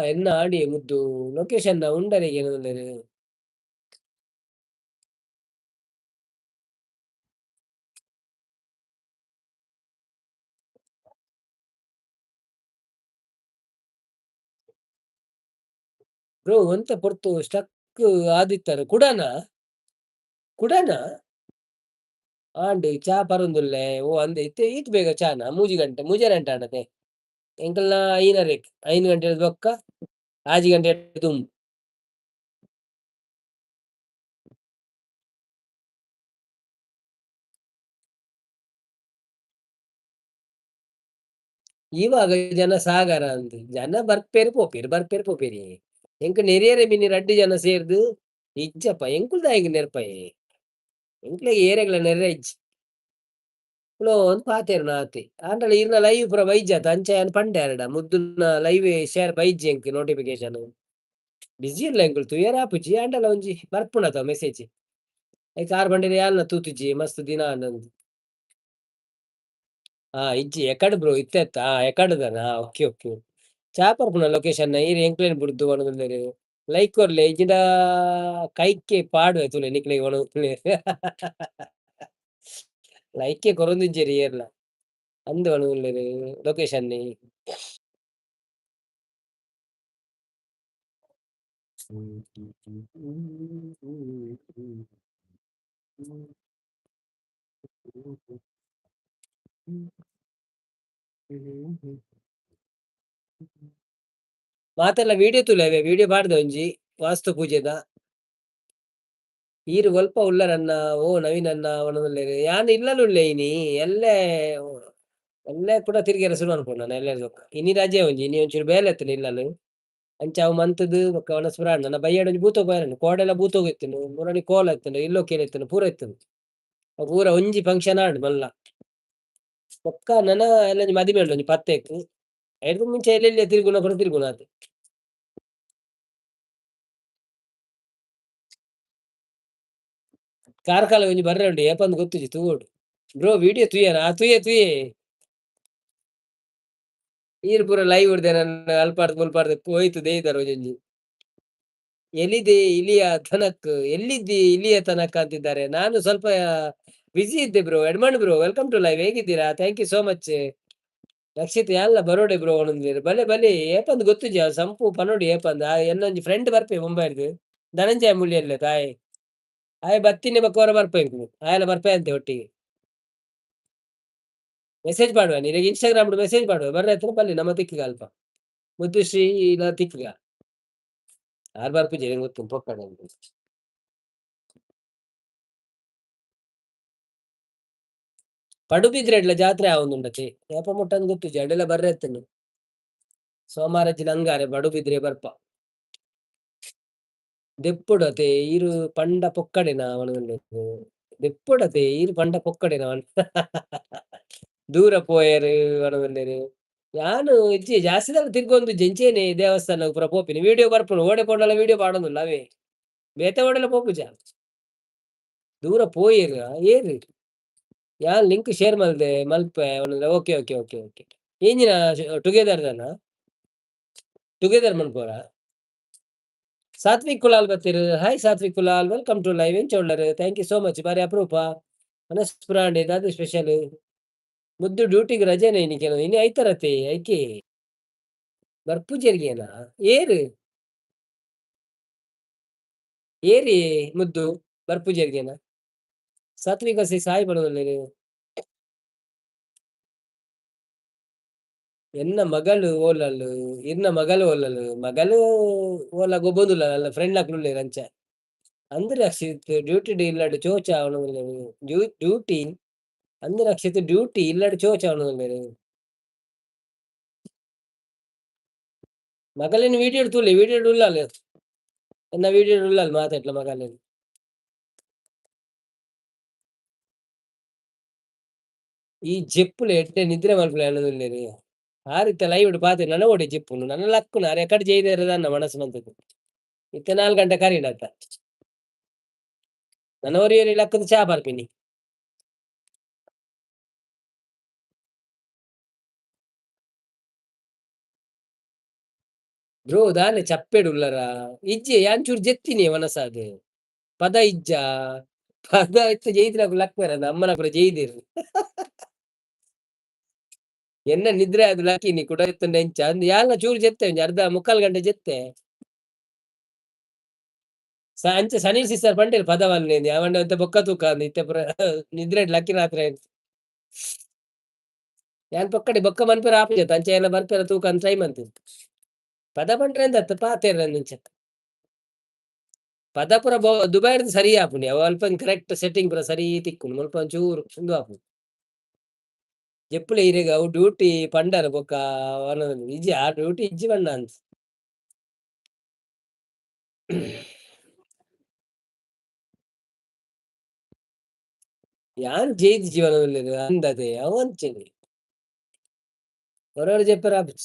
ಎನ್ನ ಆಡಿ ಮುದ್ದು ಲೊಕೇಶನ್ ಉಂಡರಿಗೆ ಏನಂದ್ರೆ ಬ್ರೋ ಒಂತ ಪೊರ್ತು ಸ್ಟಕ್ ಆದಿತ್ತಾರೆ ಕುಡಾನ ಆಂಡ್ ಚಾ ಪರೊಂದುಲ್ಲೆ ಓ ಅಂದೆ ಇತ್ತೆ ಈತ್ ಬೇಗ ಚಾನ ಮೂಜಿ ಗಂಟೆ ಆಂಡತೆ ಎಂಕಲ್ನ ಐನರೆಕ್ 5 ಗಂಟೆ ಬೊಕ್ಕ ಆಜಿ ಗಂಟೆ ತುಮ್ ಇವಾಗ ಜನ ಸಾಗರ ಅಂದ್ ಜನ ಬರ್ಪೇರು ಪೋಪೆರಿ. ಎಂಕ್ ನೆರಿಯರೆ ಮಿನಿ ರಡ್ಡ್ ಜನ ಸೇರ್ದು ಇಜ್ಜಪ್ಪ ಎಂಕುಲ್ದ ಆಯ್ಗ್ ನೆರ್ಪಯೆ. ಎಂಕ್ಲೆಗ್ ಏರೆಗ್ಲ ನೆರ್ರೆ ಇಜ್ಜಿ. ಕುಲೋ ಒಂದ್ ಪಾತೆರ್ ನಾತಿ. ಆಂಡಲ ಇರ್ನ ಲೈವ್ ಪೂರ ಬೈಜಾತ ಅಂಚಾಯ್ನ ಪಂಡೆ ಆರ್ಡ ಮುದ್ದುನ ಲೈವ್ ಶೇರ್ ಬೈಜಿ ಎಂಕ್ ನೋಟಿಫಿಕೇಷನ್. ಬಿಸಿ ಇಲ್ಲ ಎಂಕುಲು ತೂಯರೆ ಆಪುಜಿ ಆಂಡಲ ಒಂಜಿ ಬರ್ಪುಂಡತ ಮೆಸೇಜ್. ಐಕ್ ಆರ್ ಬಂಡೆದ ಯಾಲ್ನ ತೂತಿಜಿ ಮಸ್ತ್ ದಿನ ಆಂಡಂದ್. ಇಜ್ಜಿ ಎಕಡ್ ಬ್ರೋ ಇತ್ತೆತ್ತ ಎಕಡ್ದನ ಓಕೆ ಓಕೆ. ಚಾಪರ್ಪುನ ಲೊಕೇಶನ್ ಈರ್ ಎಂಕ್ಲೆನ್ ಬುಡ್ದು ವನದುಲ್ಲೆರ್. ಲೈಕ್ ಕೊರ್ಲೆ ಇಜಿಂಡ ಕೈಕ್ಕೆ ಪಾಡ್ವೆ ತುಲೆ ನಿಕ್ಲೆಗ್ ವನವುತ್ಲೆ. ಲೈಕೆ ಕೊರೊಂದಿಜ್ಜೆರ್ ಏರ್ಲ ಅಂದ್ ವನವುಲ್ಲೆರ್ ಲೊಕೇಶನ್. ಮಾತೆಲ್ಲ ವೀಡಿಯೋ ತುಲೆವೆ ವೀಡಿಯೋ ಪಾಡ್ದೆ ಒಂಜಿ ವಾಸ್ತು ಪೂಜೆದ. ಈರ್ ಒಲ್ಪ ಉಳ್ಳರನ್ನ ಓ ನವೀನನ್ನ ಅವನದುಲ್ಲೆರ್ ಯಾನ್ ಇಲ್ಲಲು ಉಳ್ಳೇನಿ ಎಲ್ಲೆ ಎಲ್ಲೆ ಪೂರ ತಿರ್ಗೆರೆ ಸುರು ಮನ್ಪುಂಡು ನಾನ್ ಎಲ್ಲೆ ಬೊಕ ಇನಿ ರಜೆ ಒಂಜಿ ಇನಿ ಒಂಚೂರು ಬೇಲೆತ್ತಿನ ಇಲ್ಲಲ್. ಅಂಚ ಅವು ಮಂತುದು ಬೊಕ ಅವನ ಸ್ಪುರ ಆಂಡ್ ಬಯ್ಯಡ ಒಂಜಿ ಬೂತೋಗ ಬಯರನಿ ಕೋಡೆಲ ಬೂತೋಗು ಇತ್ತ್ಂಡು ಮುರಣಿ ಕೋಲ ಇತ್ತ್ಂಡು ಇಲ್ಲೊಕೆನ್ ಇತ್ತ್ಂಡು ಪೂರ ಇತ್ತ್ಂಡು. ಅವ್ ಪೂರ ಒಂಜಿ ಫಂಕ್ಷನ್ ಆಂಡ್ ಮಲ್ಲ. ಪೊಕ್ಕ ನನ ಎಲ್ಲೊಂಜಿ ಮದಿಮೆ ಉಂಡು ಒಂಜಿ ಪತ್ತೆಕ್. ಐರ್ದ ಮುಂಚ ಎಲ್ಲೆಲ್ಲ್ಯ ತಿರ್ಗುನ ಪೂರ ತಿರ್ಗುನ ಆತೆ. ಕಾರ್ಕಳ ಒಂಜಿ ಬರ್ರೆ ಉಂಡು ಏಪಂದ್ ಗೊತ್ತಿಜ್ಜಿ ತೂವೊಡು. Bro video ತೂಯರ ತೂಯೆ ತೂಯೆ. ಈರ್ ಪೂರ ಲೈವ್ ಉಡ್ದೆನನ್ನ ಅಲ್ಪಾರ್ದ್ ಮುಲ್ಪಾರ್ದ್ ಪೋಯ್ತು ದೇಯ್ದರ್ ಒಂಜೊಂಜಿ. ಎಲಿದೆ ಇಲಿಯ ತನಕ್ ಎಲ್ಲಿದ್ದಿ ಇಲಿಯ ತನಕ ಅಂತಿದ್ದಾರೆ. ನಾನು ಸ್ವಲ್ಪ ಬಿಸಿ ಇದ್ದೆ bro. Edmund bro welcome to live ಹೇಗಿದ್ದೀರಾ? Thank you so much. Rakshith ಯಾನ್ಲ ಬರೋಡೆ ಬ್ರೋ ಅವನಂದಿರು ಬಲೆ ಬಲೆ ಏಪಂದ್ ಗೊತ್ತುಜಿ ಅವ್ ಸಂಪು ಪನೊಡಿ ಏಪಂದ್ ಎನ್ನೊಂಜಿ ಫ್ರೆಂಡ್ ಬರ್ಪೆ ಮುಂಬೈರ್ದ್ ಧನಂಜಯ ಮೂಲ್ಯರ್ಲ ತಾಯ್ ಆಯ್ ಬತ್ತಿನ ಬಕ್ಕವರ ಬರ್ಪೆ ಆಯಲ ಬರ್ಪೆ ಅಂತೆ ಒಟ್ಟಿಗೆ. ಮೆಸೇಜ್ ಪಾಡುವ ನಿನಗೆ ಇನ್ಸ್ಟಾಗ್ರಾಮ್ ಮೆಸೇಜ್ ಪಾಡುವ ಬರ್ರೆ ಹತ್ರ ಬಲ್ಲಿ ನಮ್ಮ ತಿಕ್ಕಿಗ ಅಲ್ಪ ಮುದ್ದುಶ್ರೀ ನ ತಿಕ್ಕಿಗ ಆರ್ ಬರ್ಪುಜಿ ಗೊತ್ತು ಪೊಕ್ಕಡೆ. ಪಡುಬಿದ್ರೆಡ್ಲ ಜಾತ್ರೆ ಆವೊಂದುಂಡತೆ ಏಪ ಮುಟ್ಟಂದ್ ಗೊತ್ತುಜಿ ಅಡೆಲ ಬರ್ರೆ ಎತ್ತನೆ ಸೋಮಾರಜ್ಜಿನ ಅಂಗಾರೆ ಬಡುಬಿದ್ರೆ ಬರ್ಪ. ದೆಪ್ಪುಡತೆ ಈರು ಪಂಡ ಪೊಕ್ಕಡೆನ ಅವನದುಂಡು ದೆಪ್ಪುಡತೆ ಈರು ಪಂಡ ಪೊಕ್ಕಡೆನ ದೂರ ಪೋಯೆರ್ ವನದುಲ್ಲೆರ್. ಯಾನು ಇಜ್ಜಿ ಜಾಸ್ತಿದಲ ತಿರ್ಗೊಂದುಜ್ಜಿ ಎಂಚೇನೆ ದೇವಸ್ಥಾನ ಪೂರ ಪೋಪಿನಿ ವೀಡಿಯೋ ಬರ್ಪುನು ಓಡೆ ಪೋಂಡಲ ವೀಡಿಯೋ ಪಾಡೊಂದುಲ್ಲ ಅವೇ ಬೇತೆ ಓಡೆಲ ಪೋಪುಜ. ದೂರ ಪೋಯೆರ್ ಏರ್ ಯಾನ್ ಲಿಂಕ್ ಶೇರ್ ಮಲ್ದೆ ಮಲ್ಪೆ ಓಕೆ ಓಕೆ ಓಕೆ ಓಕೆ ಎಂಚಿನ ಟುಗೆದರ್ ದನ ಟುಗೆದರ್ ಮನ್ಪುವರ. ಸಾತ್ವಿಕ್ ಕುಲಾಲ್ ಬತ್ತೆರ್ hi Sathvik Kulal welcome to live ಎಂಚ ಉಳ್ಳರ್ ಥ್ಯಾಂಕ್ ಯು ಸೋ ಮಚ್ ಬಾರಿ ಅಪರೂಪ ಮನಸ್ಪುರಾಂಡೆ ದಾದ ಸ್ಪೆಷಲ್. ಮುದ್ದು ಡ್ಯೂಟಿಗ್ ರಜೆನೆ ಇನಿ ಇನಿ ಐತರತೆ ಐಕೆ ಬರ್ಪುಜೆರ್ಗೇನ ಏರ್ ಏರಿ ಮುದ್ದು ಬರ್ಪುಜೆರ್ಗೇನ ಸಾತ್ವಿಕ ಸಾಯಿ ಬರೊಂದುಲ್ಲೆರ್. ಎನ್ನ ಮಗಳು ಓಲಲ್ ಇರ್ನ ಮಗಳು ಓಲಲ್ ಮಗಳು ಓಲ ಗೊಬ್ಬೊಂದುಲ್ಲ ಅಲ್ಲ ಫ್ರೆಂಡ್ ಲಕ್ ಉಳ್ಳೇರ್ ಅಂಚ ಅಂದ್ ರಕ್ಷಿತ್ ಡ್ಯೂಟಿ ಇಲ್ಲಡ್ ಚೋಚ ಅವನದುಲ್ಲೆರ್ ಡ್ಯೂಟಿ ಅಂದ್ ರಕ್ಷಿತ್ ಡ್ಯೂಟಿ ಇಲ್ಲಡ್ ಚೋಚ ಅವನದುಲ್ಲೆರ್. ಮಗಲೆನ್ ವೀಡಿಯೋಡ್ ತೂಲೆ ವೀಡಿಯೋಡ್ ಉಳ್ಳಾಲ್ ಎನ್ನ ವೀಡಿಯೋಡ್ ಉಳ್ಳಾಲ್ ಮಾತೆಟ್ಲ ಮಗಲೆನ್ ಈ ಜೆಪ್ಪುಲು ಎಡ್ಡೆ ನಿದ್ರೆ ಮಲ್ಪುಲೆ ಅನ್ನೊದುಲ್ಲೆರ್. ಆರ್ ಇತ್ತೆ ಲೈವ್ಡ್ ಪಾತೆರ್ ನನ ಒಡೆ ಜೆಪ್ಪುಂಡು ನನ ಲಕ್ಕುನ ರೆಕಾರ್ಡ್ ಜೈದೆರ್ ದಾನ್ನ ಮನಸ್ಸ್ ಮಂತುದು ಇತ್ತೆ 4 ಗಂಟೆ ಕರಿನತ್ತ ನನ ಒರಿಯೊರಿ ಲಕ್ಕುದು ಚಾ ಬರ್ಪಿನಿ. ಬ್ರೋ ದಾನೆ ಚಪ್ಪೆಡ್ ಉಳ್ಳರ ಇಜ್ಜಿ ಯಾನ್ ಚೂರು ಜೆತ್ತಿನಿ ವನಸಾದ್ ಪದ ಇಜ್ಜ ಪದ ಇತ್ತೆ ಜೈದಿಲಕುಲು ಲಕ್ವೆರ ಅಮ್ಮನ ಪೂರ ಜೈದೆರ್. ಎನ್ನ ನಿದ್ರೆ ಆದ್ ಲಕ್ಕಿನಿ ಕುಡ ಇತ್ತುಂಡ ಎಂಚ ಅಂದ್ ಯಾನ್ಲ ಚೂರು ಜೆತ್ತೆ ಒಂಜಿ ಅರ್ಧ ಮುಕ್ಕಾಲ್ ಗಂಟೆ ಜೆತ್ತೆ. ಅಂಚ ಸನೀಲ್ ಸಿಸ್ಟರ್ ಪಂಡೆರ್ ಪದ ಮಲ್ಪೆನೆ ಅವಂಡ ಒಂತೆ ಬೊಕ್ಕ ತೂಕ ಅಂದ್ ಇತ್ತೆ ಪೂರ ನಿದ್ರೆಡ್ ಲಕ್ಕಿನ ಆತ್ರೆ ಯಾನ್ ಪೊಕ್ಕಡೆ ಬೊಕ್ಕ ಮನ್ಪೆರ ಆಪುಜತ ಅಂಚ ಎಲ್ಲ ಬರ್ಪೆರ ತೂಕ ಅಂದ್ ಟ್ರೈ ಮಂತಿನಿ. ಪದ ಪಂಡ್ರೆ ಎಂದತ್ತ ಪಾತೆರ್ನ ಅಂಚ ಪದ ಪೂರ ದುಬೈರ್ದ್ ಸರಿ ಆಪುಂಡು ಅವ್ ಅಲ್ಪ ಕರೆಕ್ಟ್ ಸೆಟ್ಟಿಂಗ್ ಪೂರ ಸರಿ ತಿಕ್ಕುಂಡು ಮುಲ್ಪ ಒಂಚೂರು ಉಂದು ಆಪುಂಡು చెప్పులు ఎయిరేగా అವು డ్యూటీ పండరు బొక్క వనరు ఇజ్జి ఆ డ్యూటీ ఇజ్జి ಪಂಡಾನ್ಸ್ ಯಾನ್ ಜೈದ್ ಜೀವನದಲ್ಲಿ ಅಂದದೆ ಅವಂಚನೆ ಹೊರವರು చెప్పారు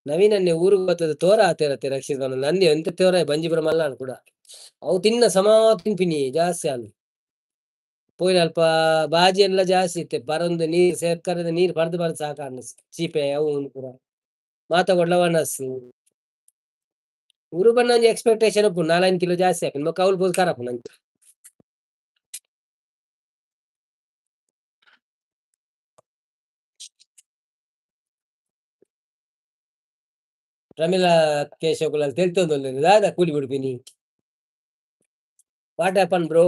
ನವೀನ್ ಅನ್ನೆ ಊರಿಗೆ ಬರ್ತದೆ ತೋರ ಆತೇರತ್ತೆ ರಕ್ಷಿತ್ ನಂದಿ ಎಂತ ತೋರ ಬಂಜಿಪುರ ಮಲ್ಲ ಕೂಡ ಅವು ತಿನ್ನ ಸಮ ತಿನ್ಪಿನಿ ಜಾಸ್ತಿ ಅನ್ನು ಪೋಯಿನ ಅಲ್ಪ ಬಾಜಿ ಎಲ್ಲ ಜಾಸ್ತಿ ಇತ್ತೆ ಪರೊಂದು ನೀರು ಸೇರ್ಕರದ ನೀರು ಪರ್ದು ಬರ್ದು ಸಾಕ ಅನ್ನಸ್ ಚೀಪೆ ಅವು ಕೂಡ ಮಾತಾಡ್ಲವನಸ್ಸು ಊರು ಬಣ್ಣ ಎಕ್ಸ್ಪೆಕ್ಟೇಷನ್ ಉಪ್ಪು 4 ಕಿಲೋ ಜಾಸ್ತಿ ಹಾಕಿ ಮಕ್ಕ ಅವ್ರು ಬೋದು ಖರಾಬ್ ನಂಗೆ ಪ್ರಮಿಳಾ ಕೇಶವಕುಲ తెలుతోంది దాదా కూలి పడిపోయి వాట్ హ్యాపన్ బ్రో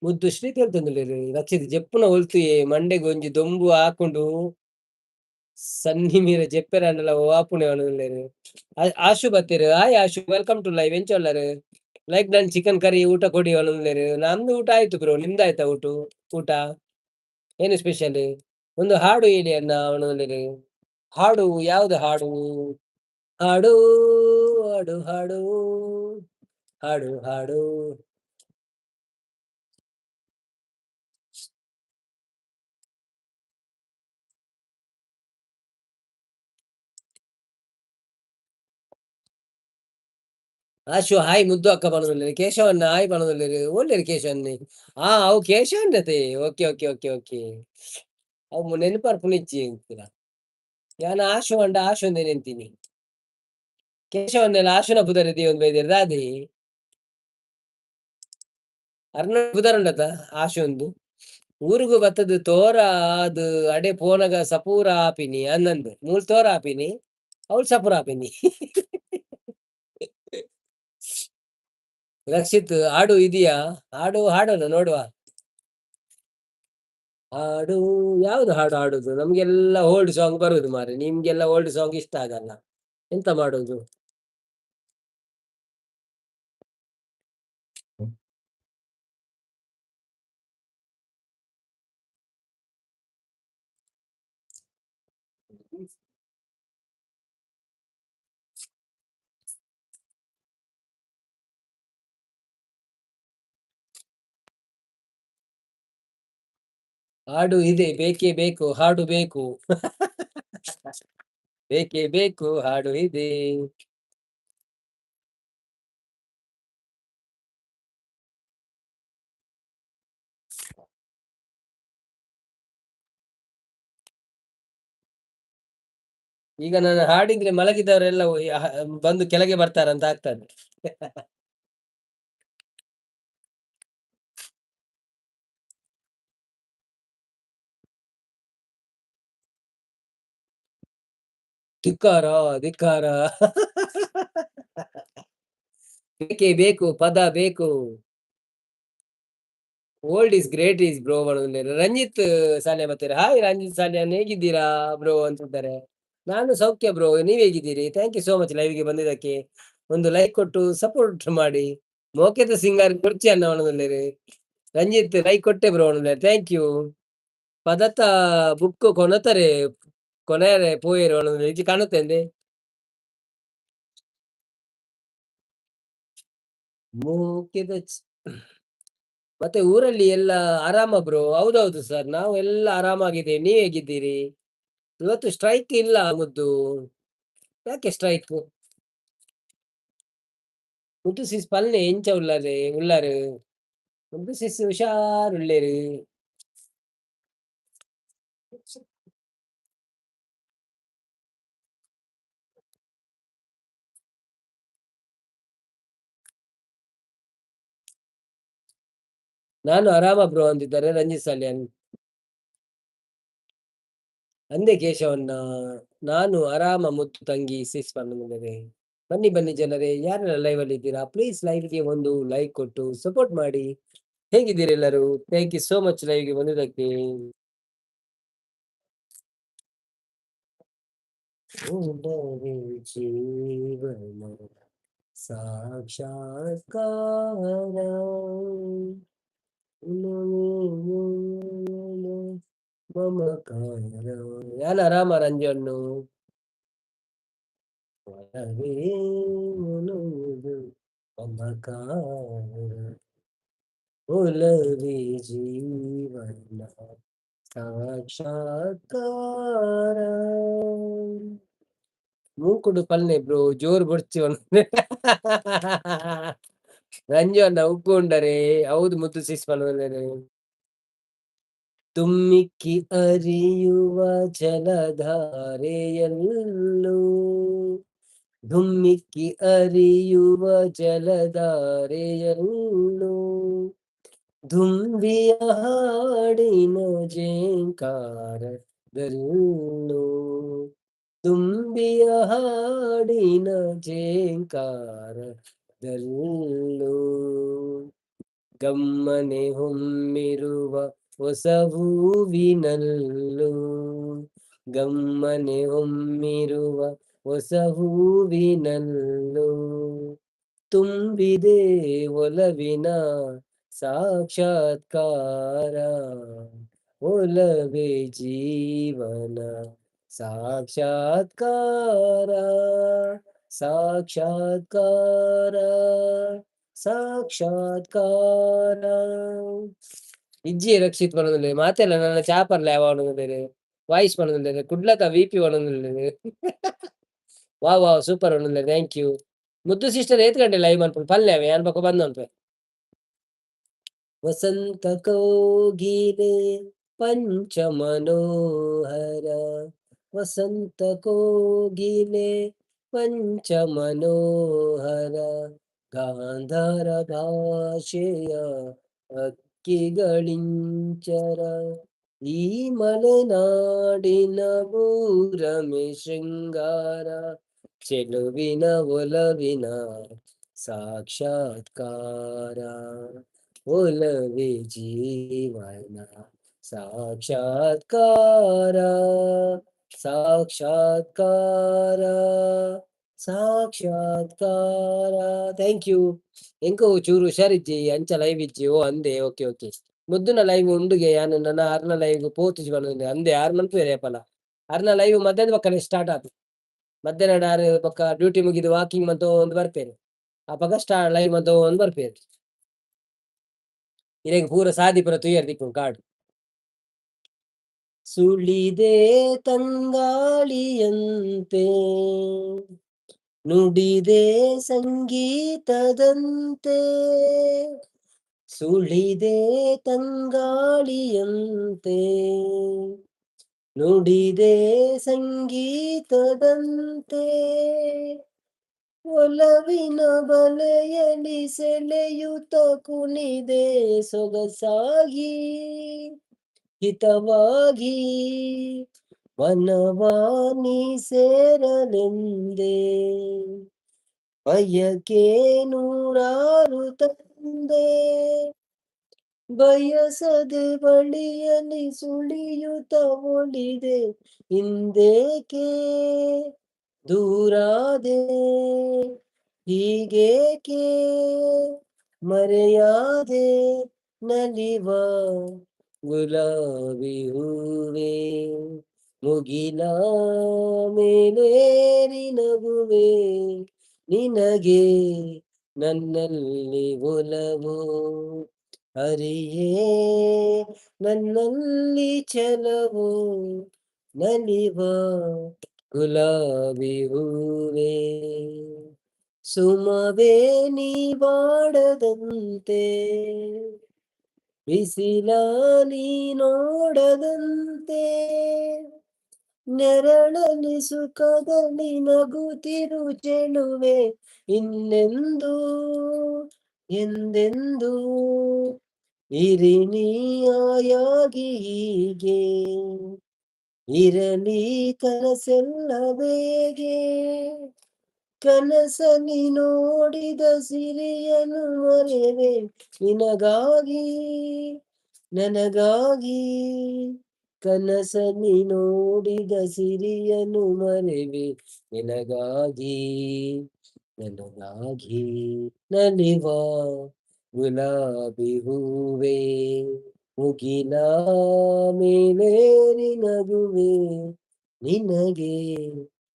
ಮುದ್ದು ಶ್ರೀ తెలుతోంది రక్షిత్ చెప్పున ఒలుతు మండే గొంజి దొంబు ಹಾಕೊಂಡು ಸನ್ನಿ ಮೀರ ಜೆಪ್ಪೆರನ್ನಲ ಓಪುನೆ ಅವನಲ್ಲೇರು ಆಶು ಬತ್ತೀರು hi Ashu welcome to live ಎಂಚೊಲ್ಲರು ಲೈಕ್ ನನ್ ಚಿಕನ್ ಕರಿ ಊಟ ಕೊಡಿ ಅವನಲ್ಲೇರು ನಮ್ದು ಊಟ ಆಯ್ತು ಬ್ರೋ ನಿಮ್ದಾಯ್ತಾ ಊಟ ಏನು ಸ್ಪೆಷಲ್ ಒಂದು ಹಾಡು ಹೇಳಿ ಅಣ್ಣ ಅವನಲ್ಲೇರು ಹಾಡು ಯಾವ್ದು ಹಾಡು ಹಾಡು ಹಾಡು ಹಾಡು ಹಾಡು ಹಾಡು ಆಶು ಹಾಯ್ ಮುದ್ದು ಅಕ್ಕ ಬಣದಲ್ಲಿ ಕೇಶವನ್ನ ಹಾಯ್ ಬಣದಲ್ಲಿ ಒಳ್ಳೆರು ಕೇಶವನ್ನಿ ಅವು ಕೇಶವನ್ನತೆ ಓಕೆ ಓಕೆ ಓಕೆ ಓಕೆ ಅವು ನೆನಪರ್ ಪುನಿಚ್ಚಿ ಅಂತೀರ ಯಾನ ಆಶು ಅಂಡ ಆಶು ಅಂದೆ ನೆಂತೀನಿ ಕೇಶವನ್ನೆಲ್ಲ ಆಶುನ ಬುಧರದಿ ಒಂದು ಬೈದಿರ ಅದೇ ಅರ್ನ ಬುಧರಂಡತ ಆಶು ಒಂದು ಊರಿಗೂ ಬತ್ತದು ತೋರ ಅದು ಅಡೆ ಪೋನಗ ಸಪೂರ ಆಪಿನಿ ಅನ್ನಂದು ಮೂಲ್ ತೋರ ಆಪಿನಿ ಅವಳು ಸಪೂರ ಆಪಿನಿ ರಕ್ಷಿತ್ ಹಾಡು ಇದೆಯಾ ಹಾಡೋಣ ನೋಡುವ ಹಾಡು ಯಾವ್ದು ಹಾಡು ಹಾಡುದು ನಮ್ಗೆಲ್ಲ ಓಲ್ಡ್ ಸಾಂಗ್ ಬರುದು ಮಾರೆ ನಿಮ್ಗೆಲ್ಲ ಓಲ್ಡ್ ಸಾಂಗ್ ಇಷ್ಟ ಆಗಲ್ಲ ಎಂತ ಮಾಡುದು ಹಾಡು ಇದೆ ಬೇಕೇ ಬೇಕು ಹಾಡು ಬೇಕು ಬೇಕೇ ಬೇಕು ಹಾಡು ಇದೆ ಈಗ ನಾನು ಹಾಡಿದ್ರೆ ಮಲಗಿದವರೆಲ್ಲ ಬಂದು ಕೆಳಗೆ ಬರ್ತಾರಂತ ಆಗ್ತದೆ ಧಿಕ್ಕಾರ ಧಿಕ್ಕಾರ ಬೇಕೇ ಬೇಕು ಪದ ಬೇಕು old is great is bro Ranjith Saliya ಬರ್ತಾರೆ ಹಾಯ್ ರಂಜಿತ್ ಸಾಲಿಯಾನ್ ಹೇಗಿದ್ದೀರಾ ಬ್ರೋ ಅಂತಿದ್ದಾರೆ ನಾನು ಸೌಖ್ಯ ಬ್ರೋ ನೀವ್ ಹೇಗಿದ್ದೀರಿ ಥ್ಯಾಂಕ್ ಯು ಸೋ ಮಚ್ ಲೈವ್ಗೆ ಬಂದಿದ್ದಕ್ಕೆ ಒಂದು ಲೈಕ್ ಕೊಟ್ಟು ಸಪೋರ್ಟ್ ಮಾಡಿ ಮೋಕೆತ ಸಿಂಗಾರ್ ಕುರ್ಚಿ ಅನ್ನವನದಲ್ಲಿ ರಂಜಿತ್ ಲೈಕ್ ಕೊಟ್ಟೆ ಬ್ರೋ ಥ್ಯಾಂಕ್ ಯು ಪದತ್ತ ಬುಕ್ ಕೊನತಾರೆ ಕೊನೆಯರೆ ಪೋಯರು ಇದು ಕಾಣುತ್ತೆ ಅಂದೆ ಮೂಕಿದ ಮತ್ತೆ ಊರಲ್ಲಿ ಎಲ್ಲ ಆರಾಮ ಬ್ರೋ ಹೌದೌದು ಸರ್ ನಾವು ಎಲ್ಲ ಆರಾಮಾಗಿದ್ದೇವೆ ನೀವ್ ಹೇಗಿದ್ದೀರಿ ಇವತ್ತು ಸ್ಟ್ರೈಕ್ ಇಲ್ಲ ಮುದ್ದು ಯಾಕೆ ಸ್ಟ್ರೈಕ್ ಮುದ್ದು ಸಿಸ್ ಪಲ್ಲೆ ಎಂಚ ಉಳ್ಳಾರು ಮುದ್ದು ಸಿಸ್ ಹುಷಾರುಳ್ಳೇರು ನಾನು ಆರಾಮ ಬ್ರೋ ಅಂತಿದ್ದಾರೆ ರಂಜಿತ್ ಸಾಲಿಯನ್ ಅಂದೆ ಕೇಶವನ್ನ ನಾನು ಆರಾಮ ಮುತ್ತು ತಂಗಿ ಸಿಸ್ ಬಂದಿದ್ದಾರೆ ಬನ್ನಿ ಬನ್ನಿ ಜನರೇ ಯಾರೆಲ್ಲ ಲೈವ್ ಅಲ್ಲಿ ಇದ್ದೀರಾ ಪ್ಲೀಸ್ ಲೈವ್ಗೆ ಒಂದು ಲೈಕ್ ಕೊಟ್ಟು ಸಪೋರ್ಟ್ ಮಾಡಿ ಹೇಗಿದ್ದೀರಿ ಎಲ್ಲರೂ ಥ್ಯಾಂಕ್ ಯು ಸೋ ಮಚ್ ಲೈವ್ಗೆ ಬಂದಿದ್ದಕ್ಕೆ ಓಲವೇ ಜೀವನ ಸಾಕ್ಷಾತ್ಕಾರ ಮಮಕಾರ ಯಾನ ರಾಮರಂಜನ್ನು ಒಲವೇ ಒಲುವುದು ಮಮಕಾರ ಒಲವೇ ಜೀವನ ಸಾಕ್ಷಾತ್ಕಾರ ಮೂಕುಡು ಪಲ್ಲೆ ಬ್ರೋ ಜೋರು ಬೊಡ್ಚಿ ರಂಜು ಅಣ್ಣ ಉಪ್ಪು ಉಂಡರೆ ಹೌದು ಮುದ್ದು ಸಿಸ್ ಪಲ್ಲೆ ತುಮ್ಮಿಕ್ಕಿ ಅರಿಯುವ ಜಲಧಾರೆಯಲ್ಲೂ ಧುಮ್ಮಿಕ್ಕಿ ಅರಿಯುವ ಜಲಧಾರೆಯಲ್ಲೂ ದುಂಬಿಯ ಹಾಡಿನ ಝೇಂಕಾರದಲ್ಲೂ ತುಂಬಿಯ ಹಾಡಿನ ಝೇಂಕಾರದಲ್ಲೂ ಗಮ್ಮನೆ ಹೊಮ್ಮಿರುವ ಹೊಸ ಹೂವಿನಲ್ಲೂ ಗಮ್ಮನೆ ಹೊಮ್ಮಿರುವ ಹೊಸ ಹೂವಿನಲ್ಲೂ ತುಂಬಿದೆ ಒಲವಿನ ಸಾಕ್ಷಾತ್ಕಾರ ಒಲವೇ ಜೀವನ ಸಾಕ್ಷಾತ್ಕಾರ ಸಾಕ್ಷಾತ್ಕಾರ ಸಾಕ್ಷಾತ್ಕಾರ ಇಜ್ಜಿ ರಕ್ಷಿತ್ ಪಣದಲ್ಲಿ ಮಾತೆಲ್ಲ ನನ್ನ ಚಾಪರ್ಲ ಯಾವ ವಾಯ್ಸ್ ಪಣದಲ್ಲಿ ಕುಡ್ಲಕ ವಿಪಿ ಪಣದಲ್ಲಿ ವಾ ವಾ ಸೂಪರ್ ಪಣದಲ್ಲಿ ಥ್ಯಾಂಕ್ ಯು ಮುದ್ದು ಸಿಸ್ಟರ್ ಏತ್ ಗಂಟೆ ಲೈವ್ ಅನ್ಕೊಂಡು ಪಲ್ಯವೆ ಅನ್ಬೇಕು ಬಂದಂತೆ ವಸಂತ ಕೋಗಿಲೆ ಪಂಚ ಮನೋಹರ ವಸಂತ ಕೋಗಿಲೆ ಪಂಚ ಮನೋಹರ ಗಾಂಧಾರ ಭಾಷೆಯ ಅಕ್ಕಿಗಳಿಂಚರ ಈ ಮಲೆನಾಡಿನ ಬೂರಮೆ ಶೃಂಗಾರ ಚೆಲುವಿನ ಒಲವಿನ ಸಾಕ್ಷಾತ್ಕಾರ ಒಲವೇ ಜೀವನ ಸಾಕ್ಷಾತ್ಕಾರ ಸಾಕ್ಷಾತ್ಕಾರ ಸಾಕ್ಷಾತ್ಕಾರ ಥ್ಯಾಂಕ್ ಯು ಎಂಕೋ ಚೂರು ಹುಷಾರಿಜ್ಜಿ ಅಂಚ ಲೈವ್ ಇಜ್ಜಿ ಓ ಅಂದೆ ಓಕೆ ಓಕೆ ಮುದ್ದುನ ಲೈವ್ ಉಂಡುಗೆ ಯಾನು ನನ್ನ ಅರ್ನ ಲೈವ್ ಪೋತಿಜಿ ಬಂದ ಅಂದೆ ಆರು ಮಲ್ಪೇರೆ ಪಲ ಅರ್ನ ಲೈವ್ ಮಧ್ಯಾಹ್ನ ಪಕ್ಕನೆ ಸ್ಟಾರ್ಟ್ ಆತು ಮಧ್ಯಾಹ್ನ ಆರು ಪಕ್ಕ ಡ್ಯೂಟಿ ಮುಗಿದು ವಾಕಿಂಗ್ ಮತ್ತು ಒಂದು ಬರ್ಪೇನೆ ಆ ಪಕ್ಕ ಲೈವ್ ಮತ್ತು ಒಂದು ಬರ್ಪೇನೆ ಇರೇಗ ಪೂರ ಸಾದಿ ಪುರ ತುಯ್ಯರ್ ದಿಕ್ಕು ಕಾಡು ಸುಳಿದೆ ತಂಗಾಳಿಯಂತೆ ನುಡಿದೆ ಸಂಗೀತದಂತೆ ಸುಳಿದೆ ತಂಗಾಳಿಯಂತೆ ನುಡಿದೆ ಸಂಗೀತದಂತೆ ಒಲವಿನ ಬಲೆಯಲಿ ಸೆಳೆಯುತ್ತ ಕುಣಿದೆ ಸೊಗಸಾಗಿ ಹಿತವಾಗಿ ವನವಾನಿ ಸೇರಲೆಂದೆ ಬಯಕೆ ನೂರಾರು ತಂದೆ ಬಯಸದೆ ಬಳಿಯಲಿ ಸುಳಿಯುತ್ತ ಒಳಿದೆ ಹಿಂದೇಕೆ ದೂರಾದೆ ಹೀಗೇಕೆ ಮರೆಯಾದೆ ನಲಿವ ಗುಲಾಬಿ ಹೂವೇ ಮುಗಿಲ ಮೇಲೇರಿ ನಗುವೆ ನಿನಗೆ ನನ್ನಲ್ಲಿ ಒಲವು ಹರಿಯೇ ನನ್ನಲ್ಲಿ ಛಲವು ನಲಿವ ಗುಲಾಬಿ ಹೂವೇ ಸುಮವೇ ನೀ ಬಾಡದಂತೆ ಬಿಸಿಲ ನೀ ನೋಡದಂತೆ ನೆರಳಲಿ ಸುಖದಲ್ಲಿ ನಗುತ್ತಿರು ಚೆಲುವೆ ಇನ್ನೆಂದು ಎಂದೆಂದು ಇರಿ ನೀಯಾಗಿ ಹೀಗೆ ಇರಲಿ ಕನಸೆಲ್ಲ ಬೇಗೆ ಕನಸಲಿ ನೋಡಿದ ಸಿರಿಯನು ಮರೆವೆ ನಿನಗಾಗಿ ನನಗಾಗಿ ಕನಸನಿ ನೋಡಿದ ಸಿರಿಯನು ಮರೆವೆ ನಿನಗಾಗಿ ನನಗಾಗಿ ನಲಿವ ಗುಲಾಬಿ ಹೂವೇ ಮುಗಿಲ ಮೇಲೇರಿ ನಗುವೆ ನಿನಗೆ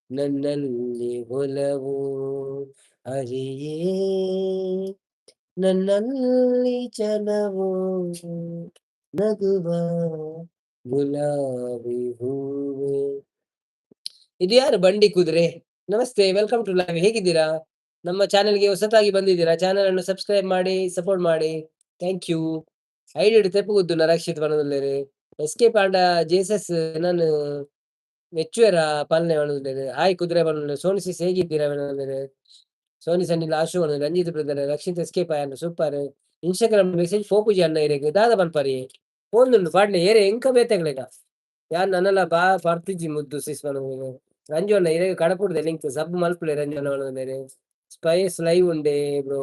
ನನ್ನಲ್ಲಿ ಒಲವು ಹರಿಯೇ ನನ್ನಲ್ಲಿ ಚಲವು ನಗುವ ಗುಲಾಬಿ ಹೂವೆ. ಇದು ಯಾರು ಬಂಡಿ ಕುದುರೆ? ನಮಸ್ತೆ, ವೆಲ್ಕಮ್ ಟು ಲೈವ್. ಹೇಗಿದ್ದೀರಾ? ನಮ್ಮ ಚಾನೆಲ್ಗೆ ಹೊಸತಾಗಿ ಬಂದಿದ್ದೀರಾ? ಚಾನೆಲ್ ಅನ್ನು ಸಬ್ಸ್ಕ್ರೈಬ್ ಮಾಡಿ, ಸಪೋರ್ಟ್ ಮಾಡಿ. Thank you. ಐಡಿ ತೆಪ್ಪುಗುದ್ದು ರಕ್ಷಿತ್ ವನದಲ್ಲಿರಿ. ಎಸ್ ಕೆ ಪಾಂಡ ಜೇಸಸ್ ನಾನು ಮೆಚ್ಚುವರ ಪಾಲನೆ ಮಾಡುತ್ತಿದ್ದೇನೆ. ಹಾಯ್ ಕುದುರೆ ಬಣ್ಣ ಸೋನಿಸಿಸ್ ಹೇಗಿದ್ದೀರಾ? ಸೋನಿ ಸನ್ನಿಲ್ ಆಶು ರಂಜಿತ್ ಬ್ರದರ್ ರಕ್ಷಿತ್ ಎಸ್ಕೇಪ್ ಆಯನ್ನ ಸೂಪರ್. ಇನ್ಸ್ಟಾಗ್ರಾಮ್ ಮೆಸೇಜ್ ಫೋಪುಜಿ ಅನ್ನ ಇರೇಗ ದಾದ ಬನ್ಪರಿ ಫೋನ್ ಪಾಡ್ಲೆ ಏರೆ ಎಂಕ ಬೇತೆಗ್ಲೇಗ ಯಾನ್ ನನ್ನಲ್ಲ ಬಾ ಬರ್ತಿಜ್ಜಿ ಮುದ್ದು ಸಿಸ್ ಬಣ್ಣ ರಂಜು ಅಣ್ಣ ಇರೇಗ ಕಡಪುಡ್ದೆ ಲಿಂಕ್ ಸಬ್ ಮಲ್ಪುಲೆ ರಂಜು ಅಣ್ಣ ಬಣ್ಣ ಸ್ಪೈಸ್ ಲೈವ್ ಉಂಡೆ ಬ್ರೋ.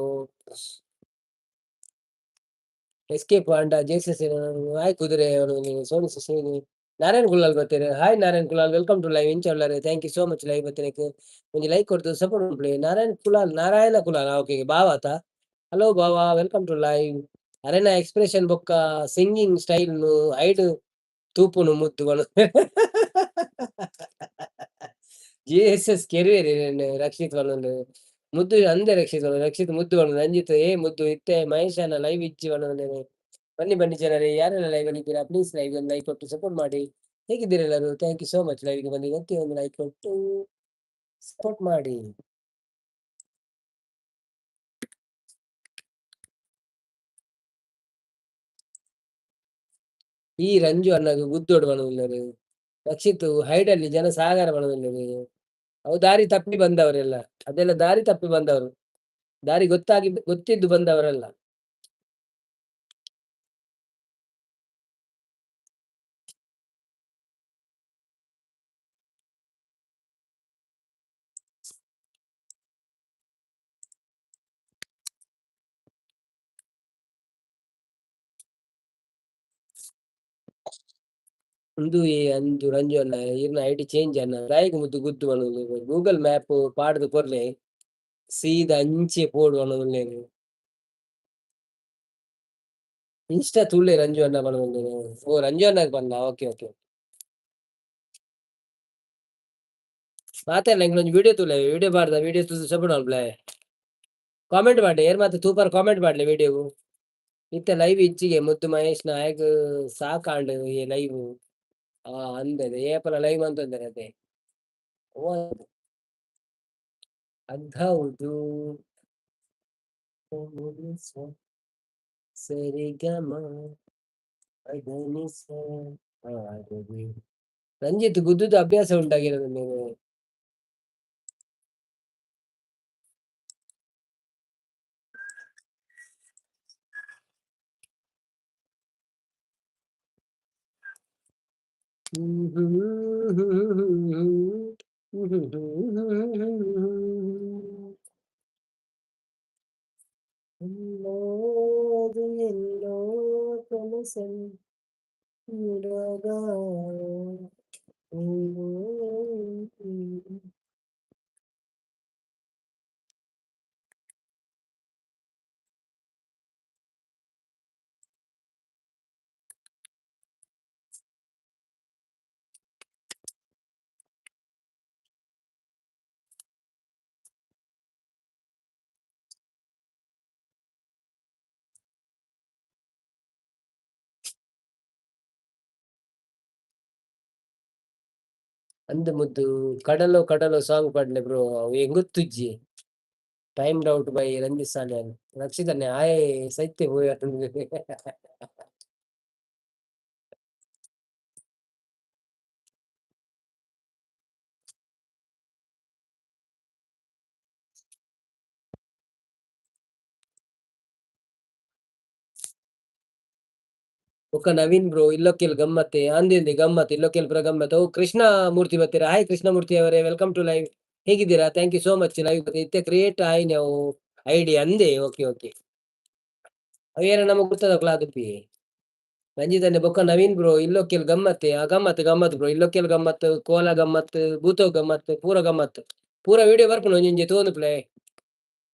ಎಸ್ಕೇಪ್ ಅಂಡ ಜೇಸಸ್ ಹಾಯ್ ಕುದುರೆ ಸೋನಿ ಸೇನಿ ನಾರಾಯಣ್ ಕುಲಾಲ್ ಬರ್ತಾರೆ. Hi Narayan Kulal, welcome to live ಇಂಚ thank you so much live ಬತ್ತನಕ್ಕೆ ಒಂದು ಲೈಕ್ ಕೊಡ್ತು ಸಪೋರ್ಟ್ ಮಾಡ್ಲಿ. ನಾರಾಯಣ ಕುಲಾಲ್ ಓಕೆ ಬಾವಾತ. ಹಲೋ ಬಾವಾ, ವೆಲ್ಕಮ್ ಟು ಲೈವ್. ಅರೆನ ಎಕ್ಸ್ಪ್ರೆಷನ್ ಬೊಕ್ಕ ಸಿಂಗಿಂಗ್ ಸ್ಟೈಲ್ ಐಡ್ ತೂಪುನು ಮುತ್ತುಗಳು ಜೇಸಸ್ ಕೆರಿಯರಿ ರಕ್ಷಿತ್ ಬಣ್ಣನು ಮುದ್ದು ಅಂದೆ ರಕ್ಷಿತ್ ಮುದ್ದು ಬಣ್ಣ ರಂಜಿತ್ ಮುದ್ದು ಇತ್ತೆ ಮಹೇಶನ ಲೈವ್ ಇಚ್ಚಿ ಬಣ್ಣ. ಬನ್ನಿ ಬನ್ನಿ ಜನರೇ, ಯಾರೆಲ್ಲ ಲೈವ್ ಅಲ್ಲಿ ಇದ್ದೀರಾ ಪ್ಲೀಸ್ ಲೈವ್ ಒಂದು ಲೈಕ್ ಕೊಟ್ಟು ಸಪೋರ್ಟ್ ಮಾಡಿ. ಹೇಗಿದ್ದೀರಾ ಎಲ್ಲರೂ? ಥ್ಯಾಂಕ್ ಯು ಸೋ ಮಚ್ ಲೈವ್ಗೆ ಬಂದು ಮತ್ತೆ ಒಂದು ಲೈಕ್ ಕೊಟ್ಟು ಸಪೋರ್ಟ್ ಮಾಡಿ. ಈ ರಂಜು ಅನ್ನೋದು ಗುದ್ದೋಡು ಬಣವುಳ್ಳರು. ರಕ್ಷಿತ್ ಹೈಡಲ್ಲಿ ಜನ ಸಾಗರ ಬಣವುಳ್ಳರು. ಅವು ದಾರಿ ತಪ್ಪಿ ಬಂದವರೆಲ್ಲ, ಅದೆಲ್ಲ ದಾರಿ ತಪ್ಪಿ ಬಂದವರು, ದಾರಿ ಗೊತ್ತಿದ್ದು ಬಂದವರಲ್ಲ. ಒಂದು ಅಂದು ರಂಜು ಅನ್ನ ಇರ್ನ ಐಡಿ ಚೇಂಜ್ ಅನ್ನ ರಾಯಿಗೆ ಮುದ್ದು ಗುದ್ದು ಬಣವುಳ್ಳರು. ಗೂಗಲ್ ಮ್ಯಾಪ್ ಪಾಡ್ದು ಕೊರ್ಲೆ ಸೀದಾ ಅಂಚೆ ಪೋಡು ಬಣವುಳ್ಳರು. ಇನ್ಸ್ಟಾ ತುಳ್ಳೆ ರಂಜು ಅನ್ನ ಬಣವುಳ್ಳರು. ಓ ರಂಜು ಅನ್ನಕ್ಕೆ ಬಂದ, ಓಕೆ ಓಕೆ. ಮಾತಾಡ ನಂಗೆ ವಿಡಿಯೋ ತುಳ್ಳೆ ವಿಡಿಯೋ ಬಾರ್ದ ವಿಡಿಯೋ ತುಳು ಸಪೋರ್ಟ್ ಮಾಡ್ಲೆ ಕಾಮೆಂಟ್ ಮಾಡಿ ಏರ್ ಮಾತು ತೂಪರ್ ಕಾಮೆಂಟ್ ಮಾಡ್ಲಿ ವಿಡಿಯೋವು ಇತ್ತ ಲೈವ್ ಇಚ್ಚಿಗೆ ಮುದ್ದು ಮಹೇಶ್ ನಾಯಕ್ ಸಾಕಾಂಡ್ ಈ ಲೈವ್ ಅಂದದೆ ಏಪಲ ಲೈವ್ ಅಂತಂದರೆ ಅದೇ ಅದ್ಹೌದು ಸರಿಗಮ ಅಗನಿಸ ರಂಜಿತ್ ಗುದ್ದುದು ಅಭ್ಯಾಸ ಉಂಟಾಗಿರೋದು ನೀವು. ಎಲ್ಲೋ ಕನಸಲ್ಲಿ ಅಂದ ಮುದ್ದು ಕಡಲು ಕಡಲು ಸಾಂಗ್ ಪಾಡ್ಲೆ ಬ್ರೋ ಎಂಗುತ್ತುಜ್ಜಿ time out bye Ranjith Saliyan ರಕ್ಷಿತನ್ನೇ ಆಯ್ ಸೈತ್ಯ ಹೋಯ ಒಕ್ಕ ನವೀನ್ ಬ್ರೋ ಇಲ್ಲೊಕ್ಕೆಲ್ ಗಮ್ಮತ್ತೆ ಅಂದಿಂದಿ ಗಮ್ಮತ್ ಇಲ್ಲೊಕ್ಕೆಲ್ ಬ್ರೋ ಗಮ್ಮತ್ ಓ ಕೃಷ್ಣ ಮೂರ್ತಿ ಬರ್ತೀರಾ. ಹಾಯ್ ಕೃಷ್ಣ ಮೂರ್ತಿ ಅವರೇ, ವೆಲ್ಕಮ್ ಟು ಲೈವ್. ಹೇಗಿದ್ದೀರಾ? Thank you so much live ಇತ್ತೆ ಕ್ರಿಯೇಟ್ ಆಯ್ ನಾವು ಐಡಿ ಅಂದೆ ಓಕೆ ಓಕೆ ಅವೇನ ನಮಗೆ ಗೊತ್ತದ ಕ್ಲಾದುಪ್ಪಿ ರಂಜಿತ್ ಬೊಕ್ಕ ನವೀನ್ ಬ್ರೋ ಇಲ್ಲೊಕ್ಕೆಲ್ ಗಮ್ಮತ್ತೆ ಆ ಗಮ್ಮತ್ ಗಮ್ಮತ್ ಬ್ರೋ ಇಲ್ಲೊಕ್ಕೆಲ್ ಗಮ್ಮತ್ ಕೋಲ ಗಮ್ಮತ್ ಭೂತೋ ಗಮ್ಮತ್ ಪೂರ ಗಮ್ಮತ್ ಪೂರ ವಿಡಿಯೋ ಬರ್ಪುನ ಒಂಜಿ ತೋಂದು ಪ್ಲೇ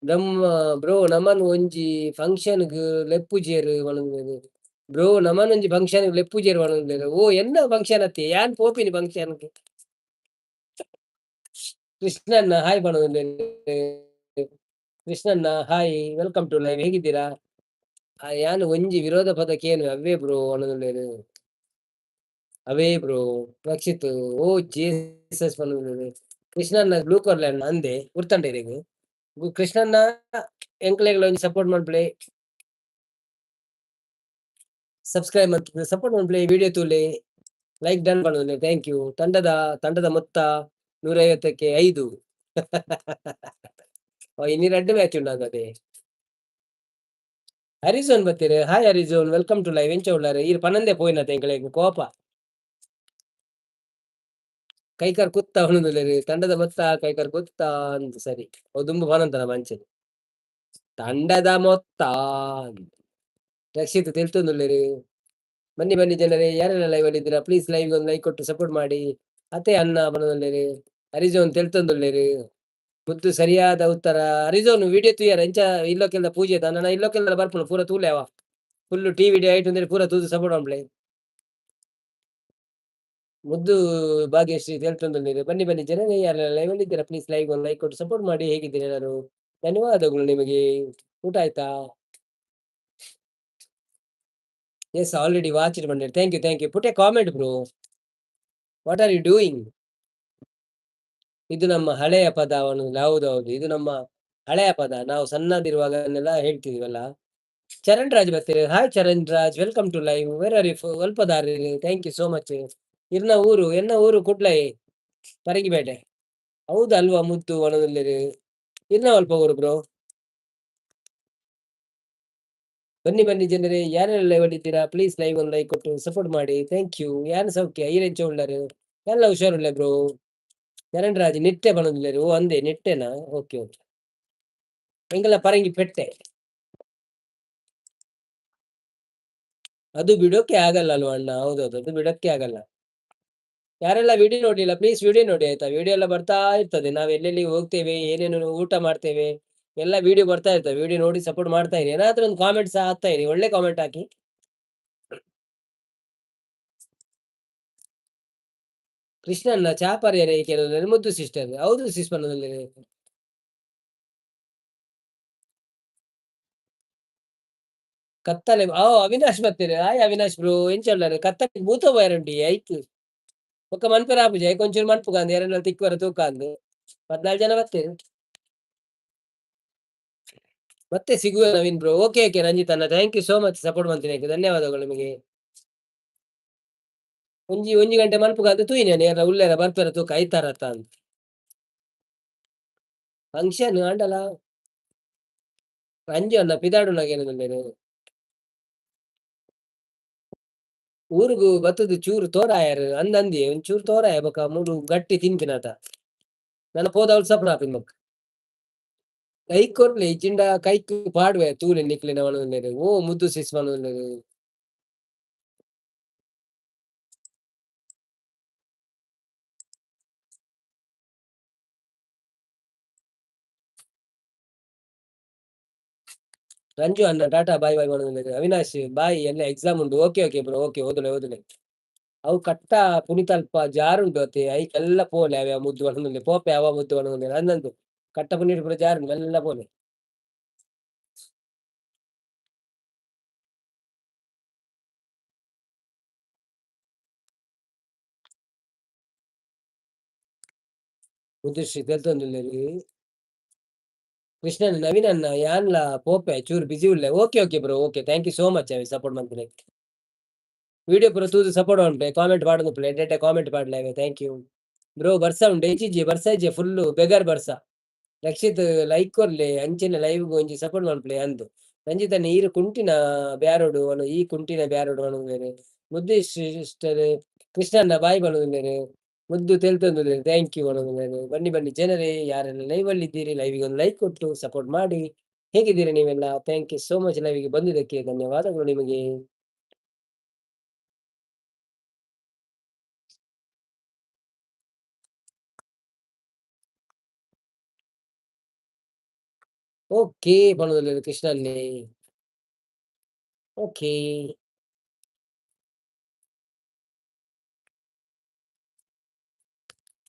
ನಮ್ಮ ಬ್ರೋ ನಮನ್ ಒಂಜಿ ಫಂಕ್ಷನ್‌ಗ್ ಲೆಪ್ಪುಜೆರ್ ವಣಂದೆರ್ ಬ್ರೋ ನಮನ್ ಒಂಜಿ ಫಂಕ್ಷನ್‌ಗ್ ಲೆಪ್ಪುಜೆರ್ ವಣಂದೆರ್ ಓ ಎನ್ನ ಫಂಕ್ಷನ್ ಅತ್ತಿ ಯಾನ್ ಪೋಪಿನಿ ಫಂಕ್ಷನ್‌ಗ್ ಕೃಷ್ಣಣ್ಣ ಹಾಯ್ ಬಣಂದೆರ್ ಕೃಷ್ಣಣ್ಣ ಹಾಯ್ ವೆಲ್ಕಮ್ ಟು ಲೈವ್ ಹೇಗಿದ್ದೀರಾ ಯಾನ್ ಒಂಜಿ ವಿರೋಧ ಪದ ಕೇನು ಅವ್ವೇ ಬ್ರೋ ವಣಂದೆರ್ ಅವೇ ಬ್ರೋ ರಕ್ಷಿತ್ ಓ ಜೀಸಸ್ ಪನೊಂದುಲ್ಲೆರ್ ಕೃಷ್ಣಣ್ಣ ಬ್ಲೂ ಕಾರ್ಲೆಣ್ಣ ಅಂದೆ ಗುರ್ತಂಡೇರೆಗ್ ಕೃಷ್ಣಣ್ಣ ಎಂಕ್ಲೆಗ್ಲ ಒಂಜಿ ಸಪೋರ್ಟ್ ಮನ್ಪುಲೆ ಸಬ್ಸ್ಕ್ರೈಬ್ ಮನ್ಪುಲೆ ಸಪೋರ್ಟ್ ಮನ್ಪುಲೆ ವಿಡಿಯೋ ತೂಲೆ ಲೈಕ್ ಡನ್ ಪನೊಂದುಲ್ಲೆ ಥ್ಯಾಂಕ್ ಯು ತಂಡದ ಮೊತ್ತ 150ಕ್ಕೆ 5 ಇನಿ ರಡ್ಡ್ ಮ್ಯಾಚ್ ಉಂಡು ಹರಿಝೋನ್ ಬತ್ತೆರ್ ಹಾಯ್ ಹರಿಝೋನ್ ವೆಲ್ಕಮ್ ಟು ಲೈವ್ ಎಂಚ ಉಳ್ಳಾರ್ ಈರ್ ಪನಂದೆ ಪೋಯಿನತೆ ಎಂಕ್ಲೆಗ್ ಕೋಪ ಕೈಕಾರ್ ಕುತ್ತ ಅವನದುಲ್ಲೆರ್ ತಂಡದ ಮೊತ್ತ ಕೈಕಾರ್ ಕುತ್ತ ಅಂದ್ ಸರಿ ಅವು ದುಂಬು ಪನಂತನ ಮಂಚೆನ್ ತಂಡದ ಮೊತ್ತ ರಕ್ಷಿತ್ ತಿಳ್ತೊಂದುಲ್ಲೆರ್ ಬನ್ನಿ ಬನ್ನಿ ಜನರೇ ಯಾರೆಲ್ಲ ಲೈವ್ ಅಲ್ಲಿ ಇದ್ದೀರಾ ಪ್ಲೀಸ್ ಲೈವ್ ಒಂದು ಲೈಕ್ ಕೊಟ್ಟು ಸಪೋರ್ಟ್ ಮಾಡಿ ಅತ್ತೆ ಅನ್ನ ಬನೊಂದುಲ್ಲೆರ್ ಹರಿಝೋನ್ ತಿಳ್ತೊಂದುಲ್ಲೆರ್ ಮುದ್ದು ಸರಿಯಾದ ಉತ್ತರ ಹರಿಝೋನ್ ವಿಡಿಯೋ ತೂಯರ ಎಂಚ ಇಲ್ಲೊಕ್ಕೆಲ್ದ ಪೂಜೆ ನನ ಇಲ್ಲೊಕ್ಕೆಲ್ಲ ಬರ್ಪುನ ಪೂರ ತೂಲೆ ಅವ ಫುಲ್ ಟಿವಿ ಐಟ್ ಅಂದ್ರೆ ಪೂರ ತೂದು ಸಪೋರ್ಟ್ ಮನ್ಪುಲೆ ಮುದ್ದು ಭಾಗ್ಯಶ್ರೀ ಹೇಳ್ತೊಂದುಲ್ಲೆರ್ ಬನ್ನಿ ಬನ್ನಿ ಜನರೇ ಯಾರೆಲ್ಲ ಲೈವ್ ಅಲ್ಲಿ ಇದ್ದೀರಾ ಪ್ಲೀಸ್ ಲೈವ್ ಒಂದು ಲೈಕ್ ಕೊಟ್ಟು ಸಪೋರ್ಟ್ ಮಾಡಿ ಹೇಗಿದ್ದೀರಾ ಎಲ್ಲರೂ ಧನ್ಯವಾದಗಳು ನಿಮಗೆ ಊಟ ಆಯ್ತಾ ಎಸ್ ಆಲ್ರೆಡಿ ವಾಚ್ ಇಟ್ ಬಂದೆ thank you put a comment bro what are you doing ಇದು ನಮ್ಮ ಹಳೆಯ ಪದ ಅವನು ಹೌದೌದು ಇದು ನಮ್ಮ ಹಳೆಯ ಪದ ನಾವು ಸಣ್ಣದಿರುವಾಗನೆಲ್ಲ ಹೇಳ್ತಿದೀವಲ್ಲ ಚರಣ್ ರಾಜ್ ಬರ್ತೀರಿ hi Charan Raj welcome to live where are you ಅಲ್ಪದಾರಿ ಥ್ಯಾಂಕ್ ಯು ಸೋ ಮಚ್ ಎನ್ನ ಊರು ಕುಡ್ಲೈ ಪರಂಗಿಪೇಟೆ ಹೌದಲ್ವಾ ಮುದ್ದು ಒಣದಲ್ಲಿರಿ ಇರ್ನ ಅಲ್ಪ ಊರು ಬ್ರೋ ಬನ್ನಿ ಬನ್ನಿ ಜನರೇ ಯಾರೆಲ್ಲ ಲೈವ್ ಇದ್ದೀರಾ ಪ್ಲೀಸ್ ಲೈವ್ ಒಂದು ಲೈಕ್ ಕೊಟ್ಟು ಸಪೋರ್ಟ್ ಮಾಡಿ ಥ್ಯಾಂಕ್ ಯು ಯಾರು ಸೌಖ್ಯ ಈರೆಂಚ ಉಳ್ಳಾರು ಎಲ್ಲ ಹುಷಾರುಳ್ಳ ಬ್ರೋ ಚರಣ್ ರಾಜ್ ನಿಟ್ಟೆ ಬಣದಿಲ್ಲರು ಓ ಅಂದೆ ನಿಟ್ಟೆನಾ ಓಕೆ ಓಕೆ ಎಂಗೆಲ್ಲ ಪರಂಗಿ ಪೆಟ್ಟೆ ಅದು ಬಿಡೋಕೆ ಆಗಲ್ಲ ಅಲ್ವಾ ಅಣ್ಣ ಹೌದೌದು ಅದು ಬಿಡೋಕೆ ಆಗಲ್ಲ ಯಾರೆಲ್ಲ ವಿಡಿಯೋ ನೋಡಿಲ್ಲ ಪ್ಲೀಸ್ ವಿಡಿಯೋ ನೋಡಿ ಆಯ್ತಾ ವಿಡಿಯೋ ಎಲ್ಲ ಬರ್ತಾ ಇರ್ತದೆ ನಾವು ಎಲ್ಲೆಲ್ಲಿ ಹೋಗ್ತೇವೆ ಏನೇನು ಊಟ ಮಾಡ್ತೇವೆ ಎಲ್ಲ ವಿಡಿಯೋ ಬರ್ತಾ ಇರ್ತವೆ ವಿಡಿಯೋ ನೋಡಿ ಸಪೋರ್ಟ್ ಮಾಡ್ತಾ ಇರಿ ಏನಾದ್ರೂ ಒಂದು ಕಾಮೆಂಟ್ ಸಹ ಹಾಕ್ತಾ ಇರಿ ಒಳ್ಳೆ ಕಾಮೆಂಟ್ ಹಾಕಿ ಕೃಷ್ಣನ್ನ ಚಾಪರ್ಯರೇ ಕೆಲವು ಮುದ್ದು ಸಿಸ್ಟರ್ ಹೌದು ಸಿಸ್ಟರ್ನಲ್ಲಿ ಕತ್ತಲೆ ಅವಿನಾಶ್ ಬರ್ತೀರಿ ಹಾಯ್ ಅವಿನಾಶ್ ಬ್ರೋ ಎಂಚ ಕತ್ತಲೆ ಭೂತ ಬೈರಂಡಿ ಆಯ್ತು ಒಕ್ಕ ಮನ್ಪರ ಆಪುಜ ಕೊಂಚೂರು ಮನ್ಪು ಕಾಂದು ಎರಡ್ ತಿಕ್ಕುವರ ತೂಕಾಂದು 14 ಜನ ಬರ್ತೀರಿ ಮತ್ತೆ ಸಿಗುವ ನವೀನ್ ಬ್ರೋ ಓಕೆ ರಂಜಿತ್ ಅನ್ನ thank you so much support ಮಾಡ್ತೀನಿ ಧನ್ಯವಾದಗಳು ನಿಮಗೆ ಒಂಜಿ ಗಂಟೆ ಮನ್ಪುಗಾದ ತೂಯಿನ ಎಲ್ಲ ಉಳ್ಳೆರ ಬರ್ಪರ ತೂಕ ಐತಾರತ್ತ ಅಂತ ಫಂಕ್ಷನ್ ಆಂಡಲ ಅಂಜು ಅನ್ನ ಪಿದಾಡುನಾಗೇನು ಊರುಗು ಬತ್ತದು ಚೂರು ತೋರಾಯರು ಅಂದಿ ಒಂಚೂರು ತೋರಾಯ ಬೊಕ ಮೂರು ಗಟ್ಟಿ ತಿನ್ಪಿನತ ನನ್ನ ಪೋದವ್ಳು ಸಪನ ಆಪಿನ ಬೊಕ್ಕ ಕೈ ಕೊರ್ಲೆ ಚಿಂಡ ಕೈಕ್ ಪಾಡ್ವೆ ತೂಲೆ ನಿಕ್ಲಿನ ಮನೋರು ಓ ಮುದ್ದು ಸಿಸ್ ಮನೋರು ರಂಜು ಅನ್ನ ಟಾಟಾ ಬಾಯ್ ಬಾಯ್ ಮನೋರು ಅವಿನಾಶ್ ಬಾಯ್ ಎಲ್ಲ ಎಕ್ಸಾಮ್ ಉಂಟು ಓಕೆ ಬ್ರೋ ಓಕೆ ಓದಲೆ ಅವು ಕಟ್ಟ ಪುನಿತಲ್ಪ ಜಾರುಂಟು ಅತ್ತೆ ಐಕೆಲ್ಲ ಪೋಲೆ ಅವ್ಯಾ ಮುದ್ದು ಮನೋರು ಪೋಪೆ ಅವ ಮುದ್ದು ಮನೋರು ಅಂದಂತು ಕಟ್ಟ ಪುನೀಟ್ ಪುರ ಜಾರುಂಟು ಎಲ್ಲ ಪೋಲೆ ಮುದ್ದುಶ್ರೀ ತೆಲ್ತೊಂದುಲ್ಲೆರಿ ಕೃಷ್ಣನ್ ನವೀನ್ ಅನ್ನ ಯಾನ್ಲ ಪೋಪೆ ಚೂರು ಬಿಸಿ ಉಳ್ಳೆ okay bro okay thank you so much ಅವಿ ಸಪೋರ್ಟ್ ಮಾಡ್ತೀನಿ ವಿಡಿಯೋ ಪೂರ ತೂದು ಸಪೋರ್ಟ್ ಮಾಡ್ಪೆ ಕಾಮೆಂಟ್ ಪಾಡುದು ಎಡ್ಡೆ ಕಾಮೆಂಟ್ ಪಾಡ್ಲೆ ಥ್ಯಾಂಕ್ ಯು ಬ್ರೋ ಬರ್ಸ ಉಂಡು ಹೆಚ್ಚಿಜಿ ಬರ್ಸ ಇಜ್ಜೆ ಫುಲ್ಲು ಬೆಗರ್ ಬರ್ಸ ರಕ್ಷಿತ್ ಲೈಕ್ ಕೊರ್ಲೆ ಅಂಚಿನ ಲೈವ್ ಒಂಜಿ ಸಪೋರ್ಟ್ ಮಾಡ್ಪ್ಲೆ ಅಂದು ರಂಜಿತನ ಈರು ಕುಂಟಿನ ಬ್ಯಾರೋಡು ಅವನು ಈ ಕುಂಟಿನ ಬ್ಯಾರೋಡು ಅನುಂದೇನೆ ಮುದ್ದು ಸಿಸ್ಟರ್ ಕೃಷ್ಣನ್ನ ಬಾಯ್ ಬಣುಂದೇನೆ ಮುದ್ದು ತೆಲ್ತೊಂದುಲ್ಲೆರ್ ಥ್ಯಾಂಕ್ ಯು ಅನುಂದೇನೆ ಬನ್ನಿ ಜನರೇ ಯಾರೆಲ್ಲ ಲೈವ್ ಅಲ್ಲಿ ಇದ್ದೀರಿ ಲೈವ್ಗೆ ಒಂದು ಲೈಕ್ ಕೊಟ್ಟು ಸಪೋರ್ಟ್ ಮಾಡಿ ಹೇಗಿದ್ದೀರಿ ನೀವೆಲ್ಲ ಥ್ಯಾಂಕ್ ಯು ಸೋ ಮಚ್ ಲೈವ್ಗೆ ಬಂದಿದ್ದಕ್ಕೆ ಧನ್ಯವಾದಗಳು ನಿಮಗೆ ಓಕೆ. ಬಣದಲ್ಲಿ ಕೃಷ್ಣಲ್ಲಿ. ಓಕೆ.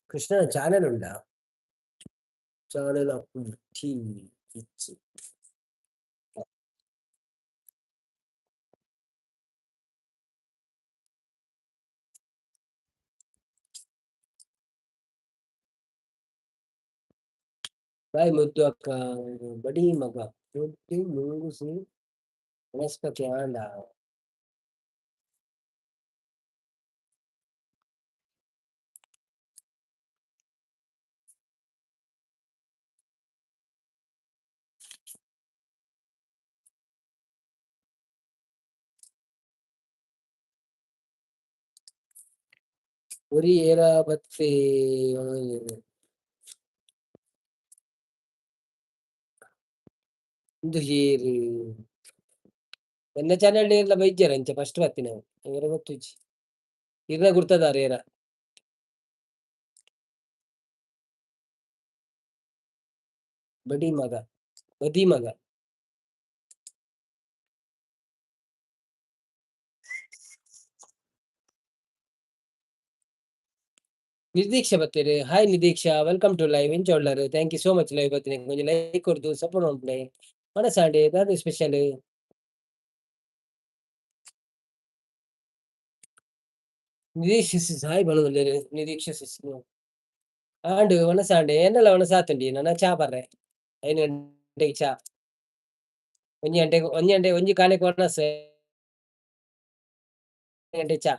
కృష్ణ ఛానెలుందా? ఛానెల్ అప్పుడు టీవీ పిచ్చి. ಬಾಯ್ ಮುದ್ದು ಅಕ್ಕ ಬಡಿ ಮಗ ರೊಟ್ಟಿ ಮುಳುಗಿಸಿ ವನಸ್ಪತಿ ಆಂಡ ಉರಿ ಏರ ಬತ್ತಿ ಇಂದು ಹೀರಿ ಎನ್ನ ಚಾನಲ್ ಎಲ್ಲ ಬೈದ್ಯರ ಅಂಚೆ ಫಸ್ಟ್ ಬತ್ತಿನ ಏರ ಗೊತ್ತುಜಿ ಇರ್ನ ಗುರ್ತದಾರ ಏರ ಬಡಿ ಮಗ ಬದಿ ಮಗ ನಿರ್ದೀಕ್ಷಾ ಬತ್ತೀರಿ hi Nideeksha welcome to live ಇಂಚೊಳ್ಳರು thank you so much live ಬತ್ತೀನಿ ಕೊಂಚ ಲೈಕ್ ಕೊಡ್ದು ಸಪೋರ್ಟ್ ಮಾಡ್ಬಿಡಿ ಮನಸಾಂಡೆ ಅದು ಸ್ಪೆಷಲ್ ನಿರೀಕ್ಷಿಸಿ ಹಾಯ್ ಬಣದಲ್ಲಿ ನಿರೀಕ್ಷಿಸಿ ಆಂಡು ಒಣಸಾಂಡೆ ಎನ್ನಲ್ಲ ಒಣಸಾತುಂಡಿ ನನ್ನ ಚಾ ಬರ್ರೆ 5 ಗಂಟೆಗೆ ಚಾ ಒಂಜಿ ಗಂಟೆ ಒಂಜಿ ಕಾಲೆಗ್ ಒಣಸ ಗಂಟೆ ಚಾ